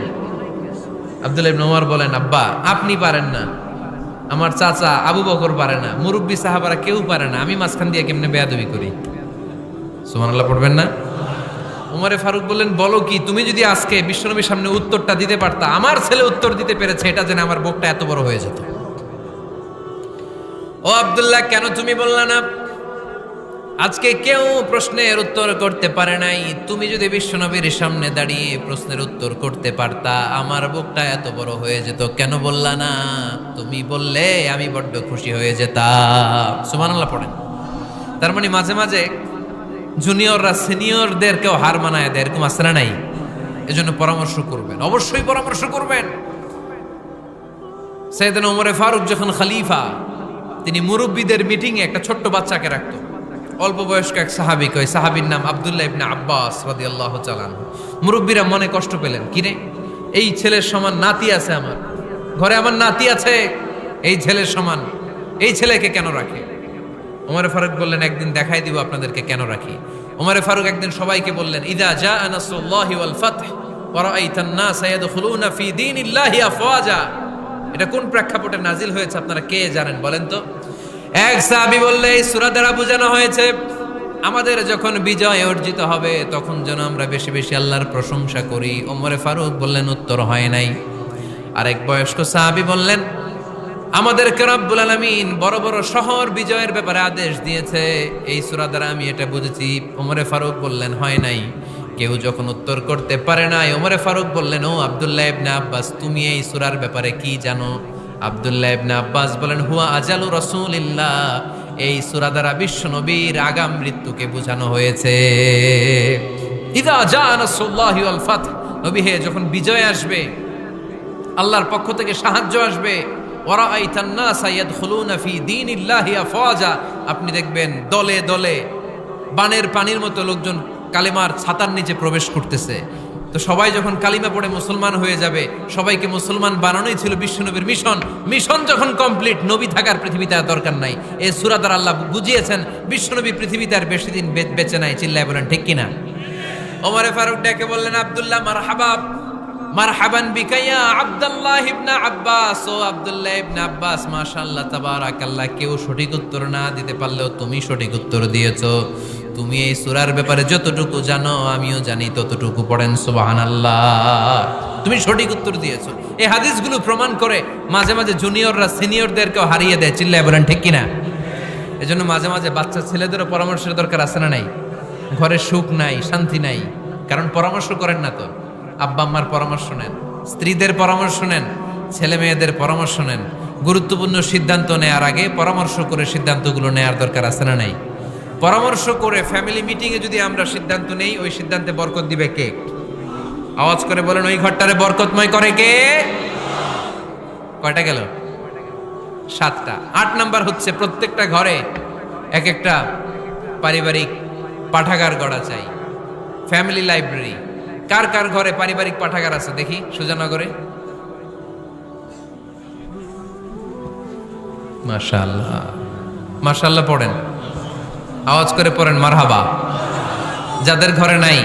আব্দুল্লাহ ইবনে ওমর বলেন, আব্বা আপনি পারেন না, আমার চাচা আবু বকর পারে না, মুরব্বী সাহাবারা কেউ পারে না, আমি মাঝখান দিয়ে কেমনে বেয়াদবি করি? সুবহানাল্লাহ পড়বেন না? ওমরে ফারুক বললেন, বলো কি, তুমি যদি আজকে বিশ্বনবীর সামনে উত্তরটা দিতে পারতা, আমার ছেলে উত্তর দিতে পেরেছে, এটা জেনে আমার বুকটা এত বড় হয়ে যেত। ও আব্দুল্লাহ, কেন তুমি বললা না? আজকে কেউ প্রশ্নের উত্তর করতে পারে নাই, তুমি যদি বিশ্বনবীর সামনে দাঁড়িয়ে প্রশ্নের উত্তর করতে পারতা, আমার বুকটা এত বড় হয়ে যেত, কেন বললা না? তুমি বললে আমি বড্ড খুশি হয়ে যেতাম। সুবহানাল্লাহ পড়েন। তার মানে মাঝে মাঝে জুনিয়ররা সিনিয়রদেরকেও হার মানায় দেয়, এরকম আছে না নাই? এজন্য পরামর্শ করবেন, অবশ্যই পরামর্শ করবেন। সাইয়েদনা ওমর ফারুক যখন খলিফা, তিনি মুরব্বীদের মিটিংয়ে একটা ছোট্ট বাচ্চাকে রাখতো, অল্প বয়স্ক এক সাহাবী, ওই সাহাবীর নাম আব্দুল্লাহ ইবনে আব্বাস রাদিয়াল্লাহু তাআলা আনহু। মুরব্বীরা মনে কষ্ট পেলেন, কিরে, এই ছেলের সমান নাতি আছে আমার ঘরে, আমার নাতি আছে, এই ছেলের সমান, এই ছেলেকে কেন রাখে? ওমর ফারুক বললেন, একদিন দেখাই দিব আপনাদেরকে কেন রাখি। ওমর ফারুক একদিন সবাইকে বললেন, ইযা জাআ নাসরুল্লাহি ওয়াল ফাতহ ওয়া রাআইতান নাস ইয়াদখুলুনা ফি দীনিল্লাহি আফওয়াজা, এটা কোন প্রেক্ষাপটে নাজিল হয়েছে আপনারা কে জানেন বলেন তো? এক সাহাবী বললে, এই সূরা দ্বারা বোঝানো হয়েছে আমাদের যখন বিজয় অর্জিত হবে তখন যেন আমরা বেশি বেশি আল্লাহর প্রশংসা করি। ওমর ফারুক বললেন, উত্তর হয় নাই। আরেক বয়স্ক সাহাবী বললেন, আমাদেরকে রব্বুল আলামিন বড় বড় শহর বিজয়ের ব্যাপারে আদেশ দিয়েছে, এই সূরা দ্বারা আমি এটা বুঝেছি। ওমর ফারুক বললেন, হয় নাই। কেউ যখন উত্তর করতে পারে নাই, ওমর ফারুক বললেন, ও আব্দুল্লাহ ইবনে আব্বাস, তুমি এই সূরার ব্যাপারে কি জানো? আব্দুল্লাহ ইবনে আব্বাস বলেন, হুয়া আজালু রাসূলিল্লাহ, এই সূরা দ্বারা বিশ্ব নবীর আগাম মৃত্যুকে বোঝানো হয়েছে। ইযা জাআ নাসরুল্লাহি ওয়াল ফাতহ, নবী হে, যখন বিজয় আসবে, আল্লাহর পক্ষ থেকে সাহায্য আসবে, ওয়া রাআইতান নাস ইয়াদখুলুনা ফি দীনিল্লাহি আফওয়াজা, আপনি দেখবেন দলে দলে বানের পানির মতো লোকজন কালেমার ছাতার নিচে প্রবেশ করতেছে। তো সবাই যখন কালিমা পড়ে মুসলমান হয়ে যাবে, সবাইকে মুসলমান বানানোই ছিল বিশ্বনবীর মিশন। মিশন যখন কমপ্লিট, নবী থাকার পৃথিবীতে আর দরকার নাই। এই সূরা দ্বারা আল্লাহ বুঝিয়েছেন বিশ্বনবী পৃথিবীতে আর বেশি দিন বেঁচে নাই। চিল্লায় বলেন ঠিক কিনা? ওমরে ফারুক ডেকে বললেন, আব্দুল্লাহ মারহাবা, মারহাবান বিকা ইয়া আব্দুল্লাহ ইবনে আব্বাস। ও আব্দুল্লাহ ইবনে আব্বাস, মাশাআল্লাহ তাবারাকাল্লাহ। কেউ সঠিক উত্তর না দিতে পারলেও তুমি সঠিক উত্তর দিয়েছো। তুমি এই সূরার ব্যাপারে যতটুকু জানো আমিও জানি ততটুকু। পড়েন সুবহানাল্লাহ। তুমি সঠিক উত্তর দিয়েছো। এই হাদিসগুলো প্রমাণ করে মাঝে মাঝে জুনিয়ররা সিনিয়রদেরকেও হারিয়ে দেয়। চিল্লায় বলেন ঠিক কিনা? এজন্য মাঝে মাঝে বাচ্চা ছেলেদেরও পরামর্শের দরকার আছে না নাই? ঘরে সুখ নাই, শান্তি নাই, কারণ পরামর্শ করেন না তো। আব্বা আম্মার পরামর্শ নেন, স্ত্রীদের পরামর্শ নেন, ছেলে মেয়েদের পরামর্শ নেন। গুরুত্বপূর্ণ সিদ্ধান্ত নেওয়ার আগে পরামর্শ করে সিদ্ধান্তগুলো নেওয়ার দরকার আছে না নাই? পরামর্শ করে ফ্যামিলি মিটিংয়ে যদি আমরা সিদ্ধান্ত নেই, ওই সিদ্ধান্তে বরকত দিবে কে? আওয়াজ করে বলেন, ওই ঘরটারে বরকতময় করে কে? কয়টা গেল? 7টা। 8 নাম্বার হচ্ছে প্রত্যেকটা ঘরে এক একটা পারিবারিক পাঠাগার গড়া চাই, ফ্যামিলি লাইব্রেরি। কার কার ঘরে পারিবারিক পাঠাগার আছে দেখি সুজানগরে? মাশাআল্লাহ, মাশাআল্লাহ পড়েন, আওয়াজ করে পড়েন মারহাবা। যাদের ঘরে নাই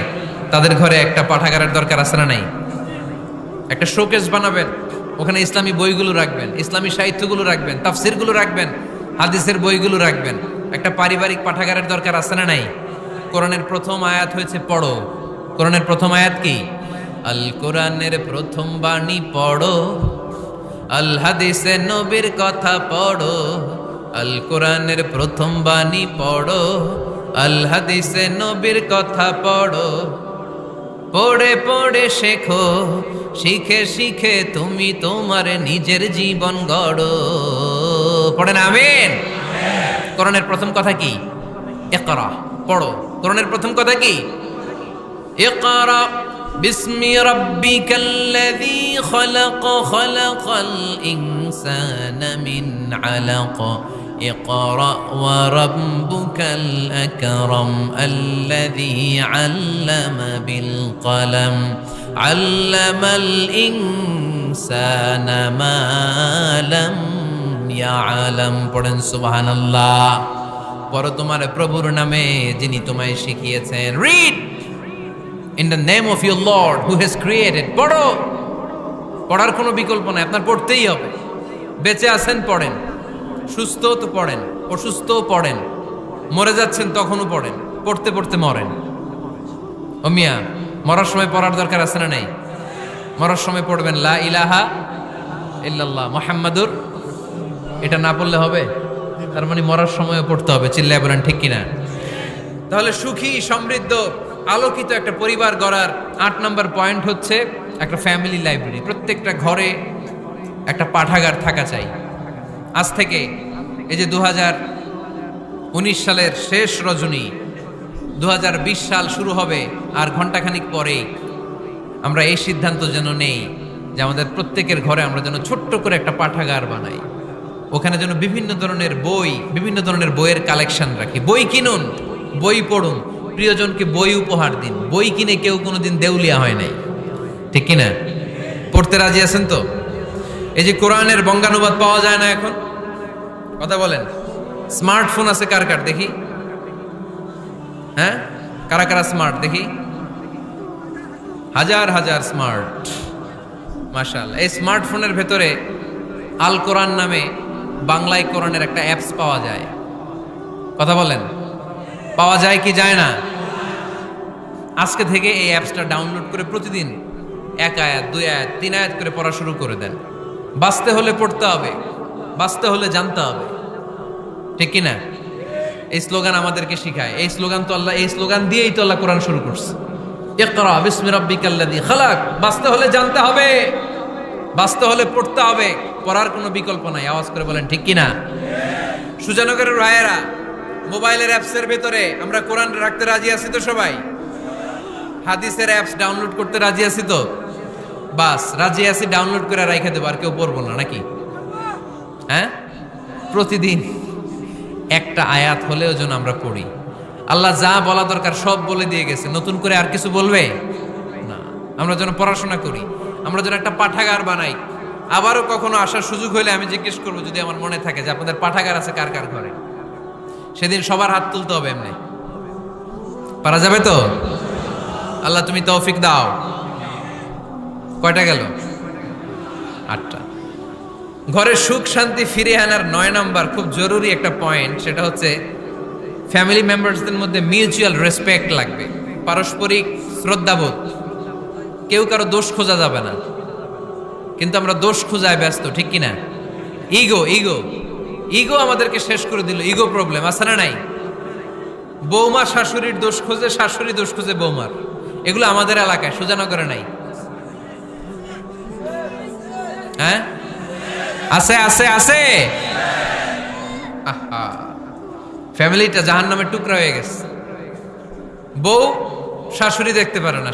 তাদের ঘরে একটা পাঠাগারের দরকার আছে না নাই? একটা শোকেস বানাবেন, ওখানে ইসলামী বইগুলো রাখবেন, ইসলামী সাহিত্যগুলো রাখবেন, তাফসিরগুলো রাখবেন, হাদিসের বইগুলো রাখবেন। একটা পারিবারিক পাঠাগারের দরকার আছে না নাই? কোরআনের প্রথম আয়াত হয়েছে পড়ো। কোরআনের প্রথম আয়াত কি? আল কোরআনের প্রথম বাণী পড়ো, আল হাদিসে নবীর কথা পড়ো। আল কোরআনের প্রথম বাণী পড়ো, আল হাদিসে নবীর কথা পড়ো। পড়ে পড়ে শেখো, শিখে শিখে তুমি তোমার নিজের জীবন গড়ো। পড়েন আমিন। কোরআনের প্রথম কথা কি? ইকরা, পড়ো। কোরআনের প্রথম কথা কি? ইকরা বিসমি রাব্বিকাল্লাযী খালাক, খালাকাল ইনসানা মিন আলাক। اقرأ وربك الأكرم الذي علم بالقلم علم الإنسان ما لم يعلم। পড়েন সুবহানাল্লাহ। পড়ো তোমার প্রভুর নামে যিনি তোমায় শিখিয়েছেন। Read in the name of your Lord who has created. পড়ো, পড়ার কোনো বিকল্প নাই, আপনার পড়তেই হবে। বেঁচে আছেন পড়েন, সুস্থ তো পড়েন, অসুস্থ পড়েন, মরে যাচ্ছেন তখনও পড়েন, পড়তে পড়তে মরেন। ও মিয়া, মরার সময় পড়ার দরকার আছে না নাই? মরার সময় পড়বেন লা ইলাহা ইল্লাল্লাহ মুহাম্মাদুর। এটা না পড়লে হবে? তার মানে মরার সময়ও পড়তে হবে। চিল্লায় বলেন ঠিক কিনা? তাহলে সুখী, সমৃদ্ধ, আলোকিত একটা পরিবার গড়ার 8 নম্বর পয়েন্ট হচ্ছে একটা ফ্যামিলি লাইব্রেরি। প্রত্যেকটা ঘরে একটা পাঠাগার থাকা চাই। আজ থেকে এই যে 2019 সালের শেষ রজনী, 2020 সাল শুরু হবে আর ঘন্টাখানিক পরেই আমরা এই সিদ্ধান্ত যেন নেই যে আমাদের প্রত্যেকের ঘরে আমরা যেন ছোট্ট করে একটা পাঠাগার বানাই। ওখানে যেন বিভিন্ন ধরনের বই, বিভিন্ন ধরনের বইয়ের কালেকশন রাখি। বই কিনুন, বই পড়ুন, প্রিয়জনকে বই উপহার দিন। বই কিনে কেউ কোনোদিন দেউলিয়া হয় নাই, ঠিক কিনা? পড়তে রাজি আছেন তো? এই যে কোরআনের বঙ্গানুবাদ পাওয়া যায় না এখন, কথা বলেন। স্মার্টফোন আছে কার কার দেখি? হ্যাঁ, কারা কারা স্মার্ট দেখি? হাজার হাজার স্মার্ট, মাশাআল্লাহ। এই স্মার্টফোনের ভেতরে আল কোরআন নামে বাংলায় কোরআনের একটা অ্যাপস পাওয়া যায়। কথা বলেন, পাওয়া যায় কি যায় না? আজকে থেকে এই অ্যাপসটা ডাউনলোড করে প্রতিদিন 1 আয়াত, 2 আয়াত, 3 আয়াত করে পড়া শুরু করে দেন। বাঁচতে হলে পড়তে হবে, বাঁচতে হলে জানতে হবে, ঠিক কিনা? এই স্লোগান আমাদেরকে শিখায়। এই স্লোগান তো আল্লাহ, এই স্লোগান দিয়েই তো আল্লাহ কোরআন শুরু করছে। ইকরা বিসমি রাব্বিকাল্লাযী খালাক। বাঁচতে হলে জানতে হবে, বাঁচতে হলে পড়তে হবে, পড়ার কোনো বিকল্প নাই। আওয়াজ করে বলেন ঠিক কিনা? সুজানগরের রায়েরা, মোবাইলের অ্যাপসের ভেতরে আমরা কোরআন রাখতে রাজি আছি তো সবাই? হাদিসের অ্যাপস ডাউনলোড করতে রাজি আছি তো? বাস রাজি আছি, ডাউনলোড করে রাইখা দেবো, আর কেউ পড়বো না নাকি? হ্যাঁ, প্রতিদিন একটা আয়াত হলেও যেন আমরা পড়ি। আল্লাহ যা বলা দরকার সব বলে দিয়ে গেছে, নতুন করে আর কিছু বলবে না। আমরা যেন পড়াশোনা করি, আমরা যেন একটা পাঠাগার বানাই। আবারও কখনো আসার সুযোগ হলে আমি জিজ্ঞেস করবো, যদি আমার মনে থাকে, যে আপনাদের পাঠাগার আছে কার কার ঘরে। সেদিন সবার হাত তুলতে হবে, এমনি পারা যাবে তো? আল্লাহ তুমি তৌফিক দাও। কয়টা গেল? 8টা। ঘরের সুখ শান্তি ফিরে আনার 9 নাম্বার খুব জরুরি একটা পয়েন্ট, সেটা হচ্ছে ফ্যামিলি মেম্বারসদের মধ্যে মিউচুয়াল রেসপেক্ট লাগবে, পারস্পরিক শ্রদ্ধাবোধ। কেউ কারো দোষ খোঁজা যাবে না, কিন্তু আমরা দোষ খোঁজায় ব্যস্ত, ঠিক কিনা? ইগো ইগো ইগো আমাদেরকে শেষ করে দিল। ইগো প্রবলেম আছে না নাই? বৌমা শাশুড়ির দোষ খোঁজে, শাশুড়ি দোষ খোঁজে বৌমার। এগুলো আমাদের এলাকায়, সুজানগরে নাই? হ্যাঁ, আছে আছে আছে। আহা, ফ্যামিলিটা জাহান্নামের টুকরা হয়ে গেছে। বউ শাশুড়ি দেখতে পারে না,